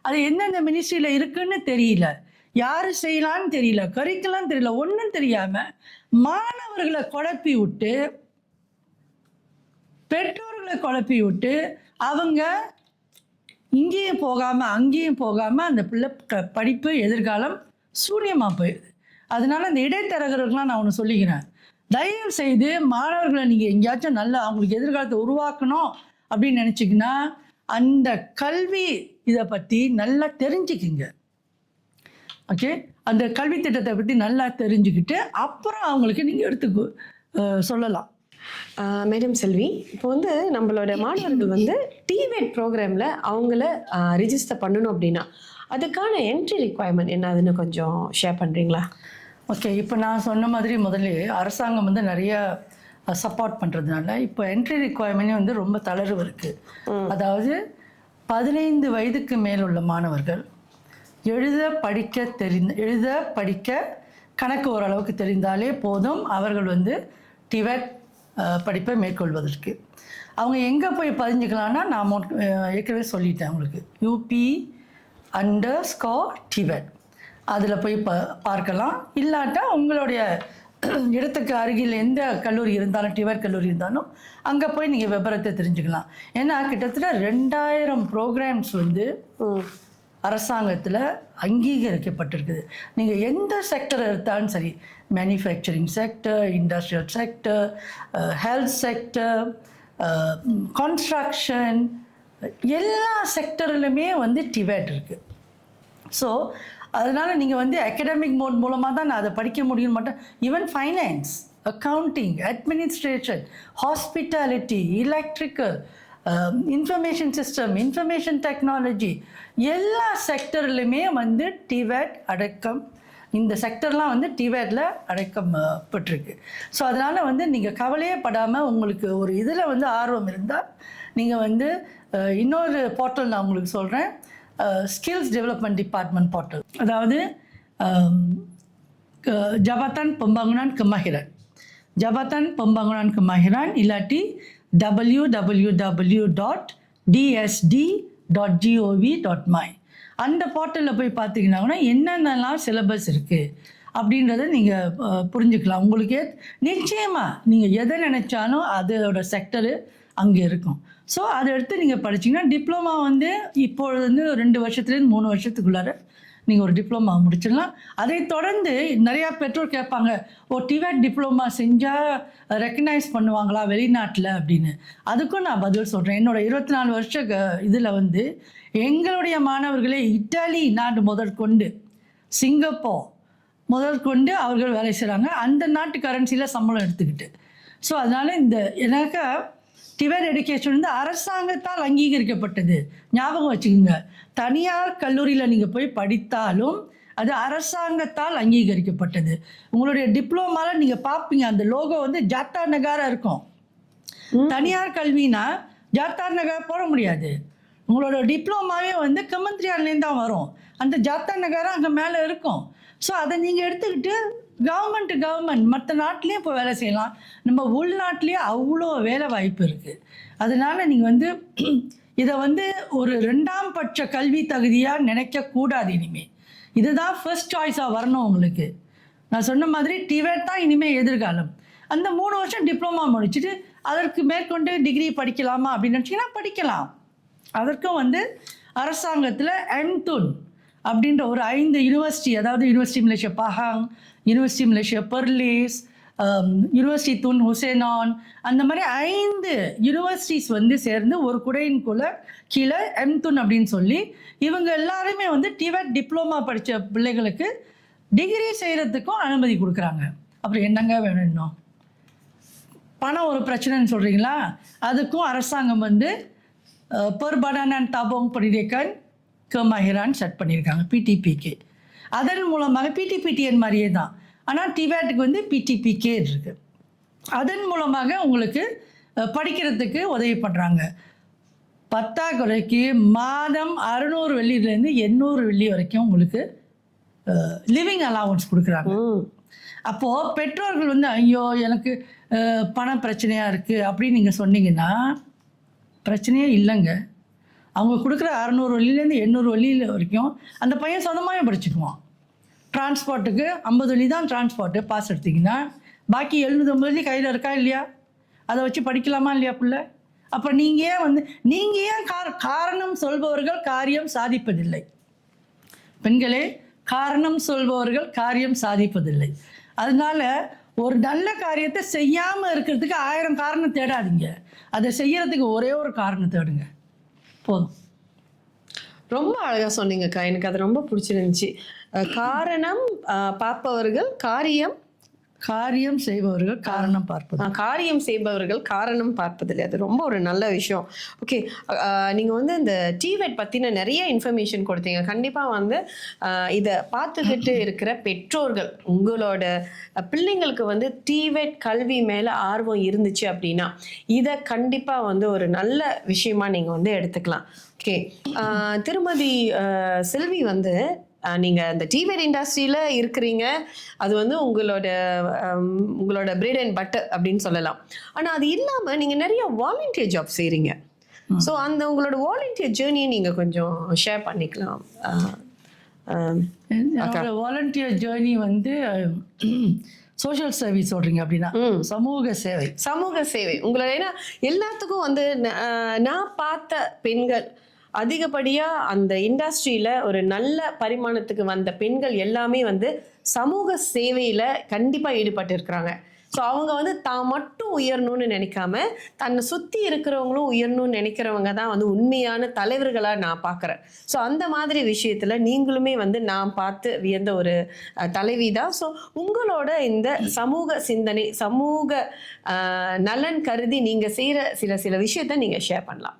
அது எந்தெந்த மினிஸ்ட்ரியில் இருக்குன்னு தெரியல, யார் செய்யலான்னு தெரியல, கரிக்குலாம் தெரியல, ஒன்றும் தெரியாமல் மாணவர்களை குழப்பி விட்டு பெற்றோர்களை குழப்பி விட்டு அவங்க இங்கேயும் போகாமல் அங்கேயும் போகாமல் அந்த பிள்ளை படிப்பு எதிர்காலம் சூரியமாக போயிடுது. அதனால இந்த இடைத்தரகர்கள்லாம் நான் ஒன்று சொல்லிக்கிறேன், தயவு செய்து மாணவர்களை நீங்கள் எங்கேயாச்சும் நல்லா அவங்களுக்கு எதிர்காலத்தை உருவாக்கணும் அப்படின்னு நினச்சிங்கன்னா அந்த கல்வி இதை பற்றி நல்லா தெரிஞ்சுக்குங்க. ஓகே, அந்த கல்வி திட்டத்தை பற்றி நல்லா தெரிஞ்சுக்கிட்டு அப்புறம் அவங்களுக்கு நீங்கள் எடுத்து சொல்லலாம். மேடம் செல்வி, இப்போ வந்து நம்மளோட மாணவர்கள் வந்து டிபெட் ப்ரோக்ராமில் அவங்கள ரிஜிஸ்டர் பண்ணணும் அப்படின்னா அதுக்கான என்ட்ரி ரிக்வயர்மெண்ட் என்னதுன்னு கொஞ்சம் ஷேர் பண்ணுறீங்களா? ஓகே, இப்போ நான் சொன்ன மாதிரி முதல்ல அரசாங்கம் வந்து நிறைய சப்போர்ட் பண்ணுறதுனால இப்போ என்ட்ரி ரிக்வயர்மெண்ட் வந்து ரொம்ப தளர்வு இருக்குது. அதாவது 15 வயதுக்கு மேல் உள்ள மாணவர்கள் எழுத படிக்க கணக்கு ஓரளவுக்கு தெரிந்தாலே போதும் அவர்கள் வந்து டிபெட் படிப்பை மேற்கொள்வதற்கு. அவங்க எங்கே போய் பதிஞ்சுக்கலான்னா நான் ஏற்கனவே சொல்லிட்டேன் அவங்களுக்கு, UP_TIBET அதில் போய் பார்க்கலாம். இல்லாட்டா உங்களுடைய இடத்துக்கு அருகில் எந்த கல்லூரி இருந்தாலும் டிபெட் கல்லூரி இருந்தாலும் அங்கே போய் நீங்கள் விவரத்தை தெரிஞ்சுக்கலாம். ஏன்னா கிட்டத்தட்ட 2000 ப்ரோக்ராம்ஸ் வந்து அரசாங்கத்தில் அங்கீகரிக்கப்பட்டிருக்குது. நீங்கள் எந்த செக்டர் எடுத்தாலும் சரி, manufacturing sector, industrial sector, health sector, construction, எல்லா செக்டர்லையுமே வந்து டிபெட் இருக்குது. ஸோ அதனால் நீங்கள் வந்து அகடமிக் மோட் மூலமாக தான் நான் அதை படிக்க முடியும் மட்டும். Even finance, accounting, administration, hospitality, electrical, information system, information technology, எல்லா செக்டர்லையுமே வந்து டிபெட் அடக்கம். இந்த செக்டர்லாம் வந்து டிபெட்டில் அடக்கம் பட்டிருக்கு. ஸோ அதனால் வந்து நீங்கள் கவலையே படாமல் உங்களுக்கு ஒரு இதில் வந்து ஆர்வம் இருந்தால் நீங்கள் வந்து இன்னொரு போர்ட்டல் நான் உங்களுக்கு சொல்கிறேன், ஸ்கில்ஸ் டெவலப்மெண்ட் டிபார்ட்மெண்ட் போர்ட்டல். அதாவது ஜபத்தான் Pembangunan Kemahiran, ஜபத்தான் Pembangunan Kemahiran இல்லாட்டி www.dsd.gov.my அந்த போர்ட்டலில் போய் பார்த்தீங்கன்னா என்னென்னலாம் சிலபஸ் இருக்குது அப்படின்றத நீங்கள் புரிஞ்சுக்கலாம். உங்களுக்கே நிச்சயமாக நீங்கள் எதை நினச்சாலும் அதோட செக்டரு அங்கே இருக்கும். ஸோ அதை எடுத்து நீங்கள் படிச்சிங்கன்னா டிப்ளமா வந்து இப்பொழுது வந்து 2 வருஷத்துலேருந்து 3 வருஷத்துக்குள்ளார நீங்கள் ஒரு டிப்ளமா முடிச்சிடலாம். அதை தொடர்ந்து நிறையா பெற்றோர் கேட்பாங்க, டிபெட் டிப்ளமா செஞ்சால் ரெக்கக்னைஸ் பண்ணுவாங்களா வெளிநாட்டில் அப்படின்னு. அதுக்கும் நான் பதில் சொல்கிறேன். என்னோடய 24 வருஷ இதில் வந்து எங்களுடைய மாணவர்களே இத்தாலி நாடு முதற்கொண்டு சிங்கப்பூர் முதற்கொண்டு அவர்கள் வேலை செய்கிறாங்க, அந்த நாட்டு கரன்சியில் சம்பளம் எடுத்துக்கிட்டு. ஸோ அதனால் இந்த எனக்கு டிபெட் எடுகேஷன் வந்து அரசாங்கத்தால் அங்கீகரிக்கப்பட்டது. ஞாபகம் வச்சுக்கோங்க, தனியார் கல்லூரியில் நீங்கள் போய் படித்தாலும் அது அரசாங்கத்தால் அங்கீகரிக்கப்பட்டது. உங்களுடைய டிப்ளமாவில் நீங்கள் பார்ப்பீங்க, அந்த லோகோ வந்து ஜாத்தா நகாரா இருக்கும். தனியார் கல்வினா ஜாத்தா நகாரா போட முடியாது. உங்களோட டிப்ளமாவே வந்து கமெண்ட்ரியான்லேருந்து தான் வரும். அந்த ஜாத்தா நகாரா அங்கே மேலே இருக்கும். ஸோ அதை நீங்கள் எடுத்துக்கிட்டு கவர்மெண்ட் மற்ற நாட்டிலையும் இப்போ வேலை செய்யலாம். நம்ம உள்நாட்டிலேயே அவ்வளோ வேலை வாய்ப்பு இருக்குது. அதனால் நீங்கள் வந்து இதை வந்து ஒரு 2ஆம் பட்ச கல்வி தகுதியாக நினைக்கக்கூடாது இனிமேல். இதுதான் ஃபர்ஸ்ட் சாய்ஸாக வரணும் உங்களுக்கு. நான் சொன்ன மாதிரி டிவேட் தான் இனிமேல் எதிர்காலம். அந்த 3 வருஷம் டிப்ளமா முடிச்சுட்டு அதற்கு மேற்கொண்டு டிகிரி படிக்கலாமா அப்படின்னு நினச்சிங்கன்னா படிக்கலாம். அதற்கும் வந்து அரசாங்கத்தில் எம்துன் அப்படின்ற ஒரு 5 யூனிவர்சிட்டி, அதாவது University Malaysia Pahang, University Malaysia Perlis, University Tun Hussein Onn, அந்த மாதிரி 5 யூனிவர்சிட்டிஸ் வந்து சேர்ந்து ஒரு குடையின்குள்ள கீழே எம்துன் அப்படின்னு சொல்லி இவங்க எல்லாருமே வந்து டிவேட் டிப்ளமா படித்த பிள்ளைகளுக்கு டிகிரி செய்கிறதுக்கும் அனுமதி கொடுக்குறாங்க. அப்புறம் என்னங்க வேணும் இன்னும்? பணம் ஒரு பிரச்சனைன்னு சொல்கிறீங்களா? அதுக்கும் அரசாங்கம் வந்து பெர்படானன் tabung pendidikan kemahiran செட் பண்ணியிருக்காங்க, பிடிபிகே. அதன் மூலமாக பிடிபிடிஎன் மாதிரியே தான், ஆனால் டிவேட்டுக்கு வந்து பிடிபிகே இருக்குது. அதன் மூலமாக உங்களுக்கு படிக்கிறதுக்கு உதவி பண்ணுறாங்க. பத்தாக்குறைக்கு மாதம் 600 வெள்ளியிலேருந்து 800 வெள்ளி வரைக்கும் உங்களுக்கு லிவிங் அலவன்ஸ் கொடுக்குறாங்க. அப்போது பெற்றோர்கள் வந்து ஐயோ எனக்கு பண பிரச்சனையாக இருக்குது அப்படின்னு நீங்கள் சொன்னீங்கன்னா பிரச்சனையே இல்லைங்க. அவங்க கொடுக்குற 600 வெள்ளியிலேருந்து 800 வெள்ளியில் வரைக்கும் அந்த பையன் சொந்தமாகவே படிச்சுக்குவான். டிரான்ஸ்போர்ட்டுக்கு 50 வெள்ளி தான் டிரான்ஸ்போர்ட்டு பாஸ் எடுத்திங்கன்னா பாக்கி 750 வெள்ளி கையில் இருக்கா இல்லையா? அதை வச்சு படிக்கலாமா இல்லையா பிள்ளை? அப்போ நீங்கள் ஏன் காரணம் சொல்பவர்கள் காரியம் சாதிப்பதில்லை. பெண்களே, காரணம் சொல்பவர்கள் காரியம் சாதிப்பதில்லை. அதனால ஒரு நல்ல காரியத்தை செய்யாமல் இருக்கிறதுக்கு 1000 காரணம் தேடாதீங்க. அதை செய்யறதுக்கு ஒரே ஒரு காரணம் தேடுங்க, போதும். ரொம்ப அழகாக சொன்னீங்கக்கா, எனக்கு அது ரொம்ப பிடிச்சிருந்துச்சு. காரணம் பார்ப்பவர்கள் காரியம் செய்பவர்கள் காரணம் பார்ப்பது. காரியம் செய்பவர்கள் காரணம் பார்ப்பதில்லை. அது ரொம்ப ஒரு நல்ல விஷயம். ஓகே, நீங்கள் வந்து இந்த டிவேட் பற்றின நிறைய இன்ஃபர்மேஷன் கொடுத்தீங்க. கண்டிப்பாக வந்து இதை பார்த்துக்கிட்டு இருக்கிற பெற்றோர்கள், உங்களோட பிள்ளைங்களுக்கு வந்து டிவேட் கல்வி மேலே ஆர்வம் இருந்துச்சு அப்படின்னா இதை கண்டிப்பாக வந்து ஒரு நல்ல விஷயமா நீங்கள் வந்து எடுத்துக்கலாம். ஓகே, திருமதி செல்வி வந்து நீங்கள் இந்த டிவேட் இண்டஸ்ட்ரியில் இருக்கிறீங்க, அது வந்து உங்களோட பிரெட் அண்ட் பட்டர் அப்படின்னு சொல்லலாம். ஆனால் அது இல்லாமல் நீங்கள் நிறைய வாலண்டியர் ஜாப் செய்கிறீங்க. ஸோ அந்த உங்களோட வாலண்டியர் ஜேர்னியை நீங்கள் கொஞ்சம் ஷேர் பண்ணிக்கலாம். வாலண்டியர் ஜேர்னி வந்து சோஷியல் சர்வீஸ் சொல்கிறீங்க அப்படின்னா சமூக சேவை உங்களோட. ஏன்னா எல்லாத்துக்கும் வந்து நான் பார்த்த பெண்கள் அதிகப்படியாக அந்த இண்டஸ்ட்ரியில் ஒரு நல்ல பரிமாணத்துக்கு வந்த பெண்கள் எல்லாமே வந்து சமூக சேவையில் கண்டிப்பாக ஈடுபட்டு இருக்கிறாங்க. ஸோ அவங்க வந்து தான் மட்டும் உயரணும்னு நினைக்காம தன்னை சுற்றி இருக்கிறவங்களும் உயரணும்னு நினைக்கிறவங்க தான் வந்து உண்மையான தலைவர்களாக நான் பார்க்குறேன். ஸோ அந்த மாதிரி விஷயத்தில் நீங்களுமே வந்து நான் பார்த்து வியந்த ஒரு தலைவி தான். ஸோ உங்களோட இந்த சமூக சிந்தனை, சமூக நலன் கருதி நீங்கள் செய்கிற சில விஷயத்த நீங்கள் ஷேர் பண்ணலாம்.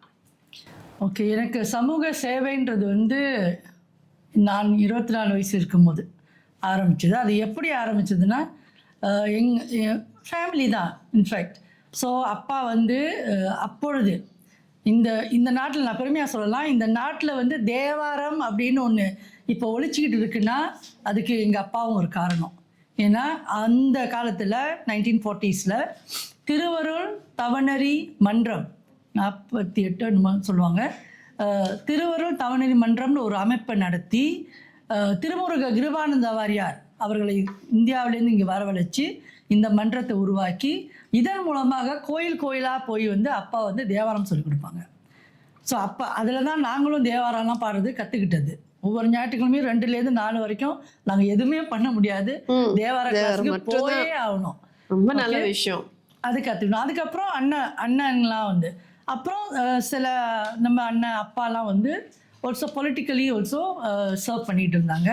ஓகே, எனக்கு சமூக சேவைன்றது வந்து நான் 24 வயசு இருக்கும்போது ஆரம்பிச்சது. அது எப்படி ஆரம்பிச்சதுன்னா எங்கள் ஃபேமிலி தான் இன்ஃபேக்ட். ஸோ அப்பா வந்து அப்பொழுது இந்த நாட்டில் நான் பெருமையாக சொல்லலாம், இந்த நாட்டில் வந்து தேவாரம் அப்படின்னு ஒன்று இப்போ ஒழிச்சிக்கிட்டு இருக்குன்னா அதுக்கு எங்கள் அப்பாவும் ஒரு காரணம். ஏன்னா அந்த காலத்தில் 1940s திருவருள் தவணரி மன்றம் 48 சொல்லுவாங்க, திருவருள் தவணரி மன்றம்னு ஒரு அமைப்பை நடத்தி திருமுருக கிருபானந்த வாரியார் அவர்களை இந்தியாவிலேருந்து இங்கே வரவழைச்சி இந்த மன்றத்தை உருவாக்கி இதன் மூலமாக கோயிலாக போய் வந்து அப்பா வந்து தேவாரம் சொல்லிக் கொடுப்பாங்க. ஸோ அப்போ அதில் தான் நாங்களும் தேவாரம்லாம் பாடுறது கற்றுக்கிட்டது. ஒவ்வொரு ஞாயிற்றுக்கிழமையும் 2லேருந்து 4 வரைக்கும் நாங்கள் எதுவுமே பண்ண முடியாது, தேவார கிளாஸுக்கு போயே ஆகணும். ரொம்ப நல்ல விஷயம். அது கற்றுக்கணும். அதுக்கப்புறம் அண்ணன்லாம் வந்து அப்புறம் சில நம்ம அண்ணன் அப்பாலாம் வந்து ஆல்சோ பொலிட்டிக்கலி ஆல்சோ சர்வ் பண்ணிகிட்டு இருந்தாங்க.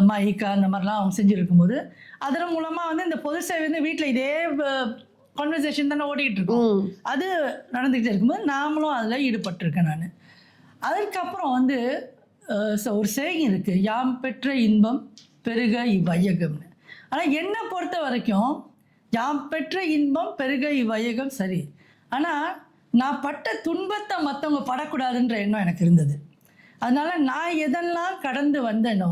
மைக்கா அந்த மாதிரிலாம் அவங்க செஞ்சுருக்கும் போது அதன் மூலமாக வந்து இந்த பொது சேவை வந்து வீட்டில் இதே கான்வர்சேஷன் தானே ஓடிக்கிட்டு இருக்கோம், அது நடந்துக்கிட்டே இருக்கும்போது நாமளும் அதில் ஈடுபட்டிருக்கேன் நான். அதுக்கப்புறம் வந்து ஒரு சேயிங் இருக்குது, யாம் பெற்ற இன்பம் பெருக இவ்வையகம்னு. ஆனால் என்னை பொறுத்த வரைக்கும் யாம் பெற்ற இன்பம் பெருக இவ்வையகம் சரி, ஆனால் நான் பட்ட துன்பத்தை மற்றவங்க படக்கூடாதுன்ற எண்ணம் எனக்கு இருந்தது. அதனால் நான் எதெல்லாம் கடந்து வந்தேனோ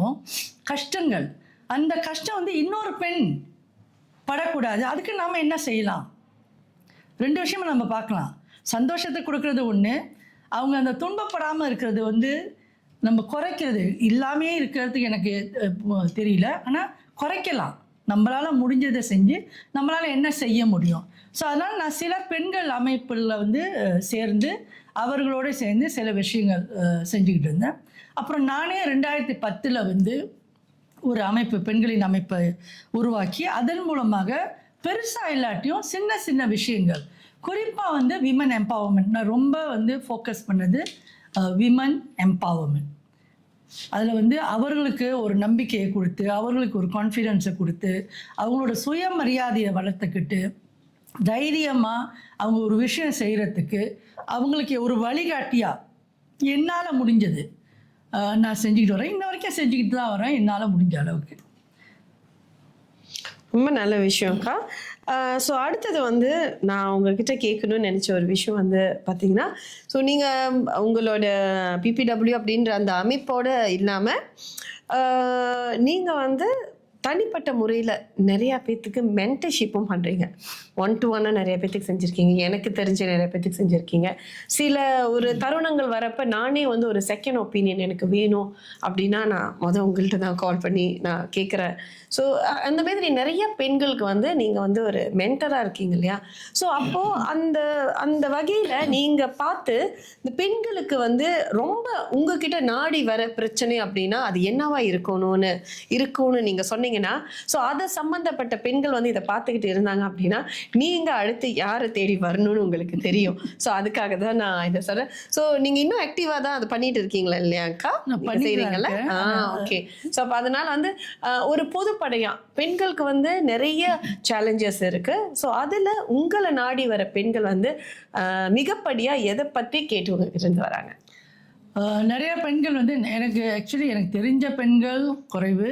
கஷ்டங்கள், அந்த கஷ்டம் வந்து இன்னொரு பெண் படக்கூடாது. அதுக்கு நாம் என்ன செய்யலாம்? 2 விஷயமும் நம்ம பார்க்கலாம். சந்தோஷத்தை கொடுக்கறது ஒன்று, அவங்க அந்த துன்பப்படாமல் இருக்கிறது வந்து நம்ம குறைக்கிறது. இல்லாமே இருக்கிறதுக்கு எனக்கு தெரியல, ஆனால் குறைக்கலாம். நம்மளால் முடிஞ்சதை செஞ்சு நம்மளால் என்ன செய்ய முடியும். ஸோ அதனால் நான் சில பெண்கள் அமைப்பில் வந்து சேர்ந்து அவர்களோடு சேர்ந்து சில விஷயங்கள் செஞ்சுக்கிட்டு இருந்தேன். அப்புறம் நானே 2010 வந்து ஒரு அமைப்பு, பெண்களின் அமைப்பை உருவாக்கி அதன் மூலமாக பெருசாக இல்லாட்டியும் சின்ன சின்ன விஷயங்கள், குறிப்பாக வந்து விமன் எம்பவர்மெண்ட், நான் ரொம்ப வந்து ஃபோக்கஸ் பண்ணது விமன் எம்பவர்மெண்ட். அதில் வந்து அவர்களுக்கு ஒரு நம்பிக்கையை கொடுத்து, அவர்களுக்கு ஒரு கான்ஃபிடென்ஸை கொடுத்து, அவங்களோட சுயமரியாதையை வளர்த்துக்கிட்டு தைரியமாக அவங்க ஒரு விஷயம் செய்கிறதுக்கு அவங்களுக்கு ஒரு வழிகாட்டியாக என்னால் முடிஞ்சது நான் செஞ்சுக்கிட்டு வரேன். இன்ன வரைக்கும் செஞ்சுக்கிட்டு தான் வரேன் என்னால் முடிஞ்ச அளவுக்கு. ரொம்ப நல்ல விஷயம்க்கா. ஸோ அடுத்தது வந்து நான் உங்ககிட்ட கேட்கணும்னு நினச்ச ஒரு விஷயம் வந்து பார்த்தீங்கன்னா, ஸோ நீங்கள் உங்களோட பிபிடபிள்யூ அப்படின்ற அந்த அமைப்போடு இல்லாமல் நீங்கள் வந்து தனிப்பட்ட முறையில் நிறையா பேர்த்துக்கு மென்டர்ஷிப்பும் பண்ணுறீங்க. 1-to-1 நிறைய பேர்த்துக்கு செஞ்சுருக்கீங்க, எனக்கு தெரிஞ்ச நிறைய பேர்த்துக்கு செஞ்சுருக்கீங்க. சில ஒரு தருணங்கள் வரப்போ நானே வந்து ஒரு செகண்ட் ஒப்பீனியன் எனக்கு வேணும் அப்படின்னா நான் உங்கள்கிட்ட தான் கால் பண்ணி நான் கேட்குறேன். ஸோ அந்த மாதிரி நிறைய பெண்களுக்கு வந்து நீங்கள் வந்து ஒரு மென்டராக இருக்கீங்க இல்லையா? ஸோ அப்போது அந்த வகையில் நீங்கள் பார்த்து இந்த பெண்களுக்கு வந்து ரொம்ப உங்ககிட்ட நாடி வர பிரச்சனை அப்படின்னா அது என்னவா இருக்கும்னு நீங்கள் சொன்னீங்கன்னா, ஸோ அதை சம்மந்தப்பட்ட பெண்கள் வந்து இதை பார்த்துக்கிட்டு இருந்தாங்க அப்படின்னா நீங்கள் அடுத்து யாரை தேடி வரணும்னு உங்களுக்கு தெரியும். ஸோ அதுக்காக தான் நான் இதை சொல்கிறேன். ஸோ நீங்கள் இன்னும் ஆக்டிவாக தான் அதை பண்ணிட்டு இருக்கீங்களா இல்லையாக்கா? செய்கிறீங்களா? ஓகே. ஸோ அப்போ அதனால் வந்து ஒரு பொதுப்படையாக பெண்களுக்கு வந்து நிறைய சேலஞ்சஸ் இருக்குது. ஸோ அதில் உங்களை நாடி வர பெண்கள் வந்து மிகப்படியாக எதை பற்றி கேட்டு உங்ககிட்ட இருந்து வராங்க? நிறைய பெண்கள் வந்து எனக்கு தெரிஞ்ச பெண்கள் குறைவு,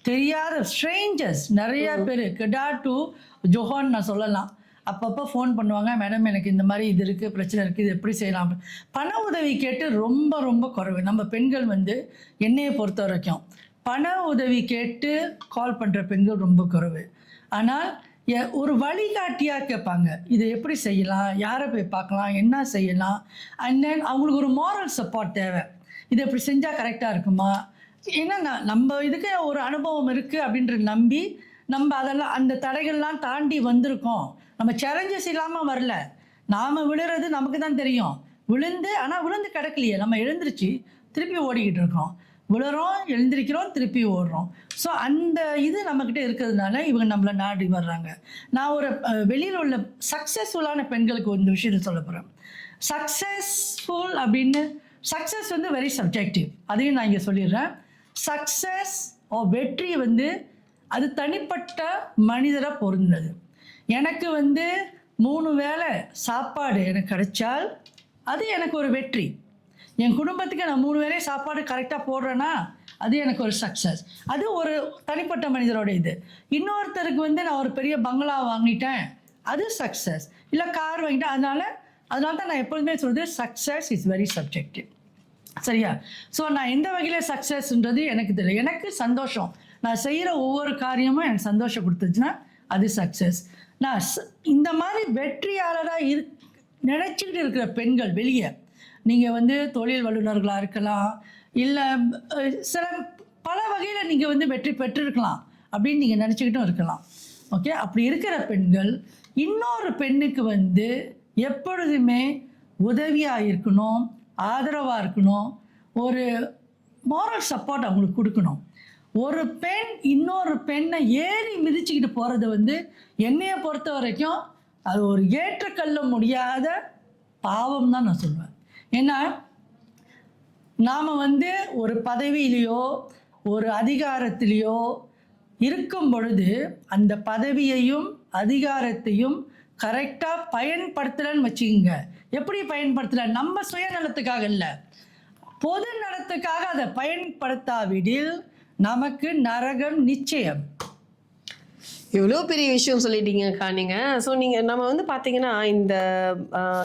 தெரியாத ஸ்ட்ரேஞ்சர்ஸ் நிறைய பேர், கெடா டு ஜோஹான் நான் சொல்லலாம், அப்பப்போ ஃபோன் பண்ணுவாங்க, மேடம் எனக்கு இந்த மாதிரி இது இருக்குது, பிரச்சனை இருக்குது, இது எப்படி செய்யலாம். பண உதவி கேட்டு ரொம்ப ரொம்ப குறைவு. நம்ம பெண்கள் வந்து என்னையை பொறுத்த வரைக்கும் பண உதவி கேட்டு கால் பண்ணுற பெண்கள் ரொம்ப குறைவு. ஆனால் ஒரு வழிகாட்டியாக கேட்பாங்க, இதை எப்படி செய்யலாம், யாரை போய் பார்க்கலாம், என்ன செய்யலாம். அண்ட் தென் அவங்களுக்கு ஒரு மாரல் சப்போர்ட் தேவை. இதை எப்படி செஞ்சால் கரெக்டாக இருக்குமா, ஏன்னா நம்ம இதுக்கு ஒரு அனுபவம் இருக்குது அப்படின்ற நம்பி நம்ம அதெல்லாம் அந்த தடைகள்லாம் தாண்டி வந்திருக்கோம். நம்ம சேலஞ்சஸ் இல்லாமல் வரல. நாம் விழுறது நமக்கு தான் தெரியும். விழுந்து கிடக்கலையே, நம்ம எழுந்திரிச்சு திருப்பி ஓடிக்கிட்டு இருக்கோம். விழுறோம், எழுந்திரிக்கிறோம், திருப்பி ஓடுறோம். ஸோ அந்த இது நம்மக்கிட்ட இருக்கிறதுனால இவங்க நம்மளை நாடி வர்றாங்க. நான் ஒரு வெளியில் உள்ள சக்ஸஸ்ஃபுல்லான பெண்களுக்கு ஒரு விஷயத்தை சொல்ல போகிறேன். சக்ஸஸ்ஃபுல் அப்படின்னு, சக்ஸஸ் வந்து வெரி சப்ஜெக்டிவ், அதையும் நான் இங்கே சொல்லிடுறேன். சக்ஸஸ் வெற்றி வந்து அது தனிப்பட்ட மனிதரை பொருந்தது. எனக்கு வந்து 3 வேளை சாப்பாடு எனக்கு கிடைச்சால் அது எனக்கு ஒரு வெற்றி. என் குடும்பத்துக்கு நான் 3 வேளை சாப்பாடு கரெக்டாக போடுறேன்னா அது எனக்கு ஒரு சக்ஸஸ். அது ஒரு தனிப்பட்ட மனிதரோட இது. இன்னொருத்தருக்கு வந்து நான் ஒரு பெரிய பங்களா வாங்கிட்டேன், அது சக்ஸஸ். இல்லை கார் வாங்கிட்டேன், அதனால தான் நான் எப்பொழுதுமே சொல்கிறது, சக்ஸஸ் இஸ் வெரி சப்ஜெக்டிவ். சரியா? ஸோ நான் எந்த வகையில் சக்ஸஸ்ன்றது எனக்கு தெரியல. எனக்கு சந்தோஷம், நான் செய்கிற ஒவ்வொரு காரியமும் எனக்கு சந்தோஷம் கொடுத்துச்சுன்னா அது சக்ஸஸ். நான் இந்த மாதிரி வெற்றியாளராக நினச்சிக்கிட்டு இருக்கிற பெண்கள் வெளியே, நீங்கள் வந்து தொழில் வல்லுநர்களாக இருக்கலாம், இல்லை சில பல வகையில் நீங்கள் வந்து வெற்றி பெற்றிருக்கலாம் அப்படின்னு நீங்கள் நினச்சிக்கிட்டும் இருக்கலாம். ஓகே, அப்படி இருக்கிற பெண்கள் இன்னொரு பெண்ணுக்கு வந்து எப்பொழுதுமே உதவியாக இருக்கணும், ஆதரவாக இருக்கணும், ஒரு மாரல் சப்போர்ட் அவங்களுக்கு கொடுக்கணும். ஒரு பெண் இன்னொரு பெண்ணை ஏறி மிதிச்சுக்கிட்டு போகிறது வந்து என்னையை பொறுத்த வரைக்கும் அது ஒரு ஏற்றுக்கொள்ள முடியாத பாவம் தான் நான் சொல்லுவேன். ஏன்னா நாம் வந்து ஒரு பதவியிலையோ ஒரு அதிகாரத்திலேயோ இருக்கும் பொழுது அந்த பதவியையும் அதிகாரத்தையும் கரெக்டாக பயன்படுத்தலைன்னு வச்சுக்கோங்க. எப்படி பயன்படுத்தலை? நம்ம சுயநலத்துக்காக இல்லை, பொது நலத்துக்காக அதை பயன்படுத்தாவிடில் நமக்கு நரகம் நிச்சயம். எவ்வளோ பெரிய விஷயம் சொல்லிட்டீங்கக்கா நீங்கள். ஸோ நம்ம வந்து பார்த்தீங்கன்னா இந்த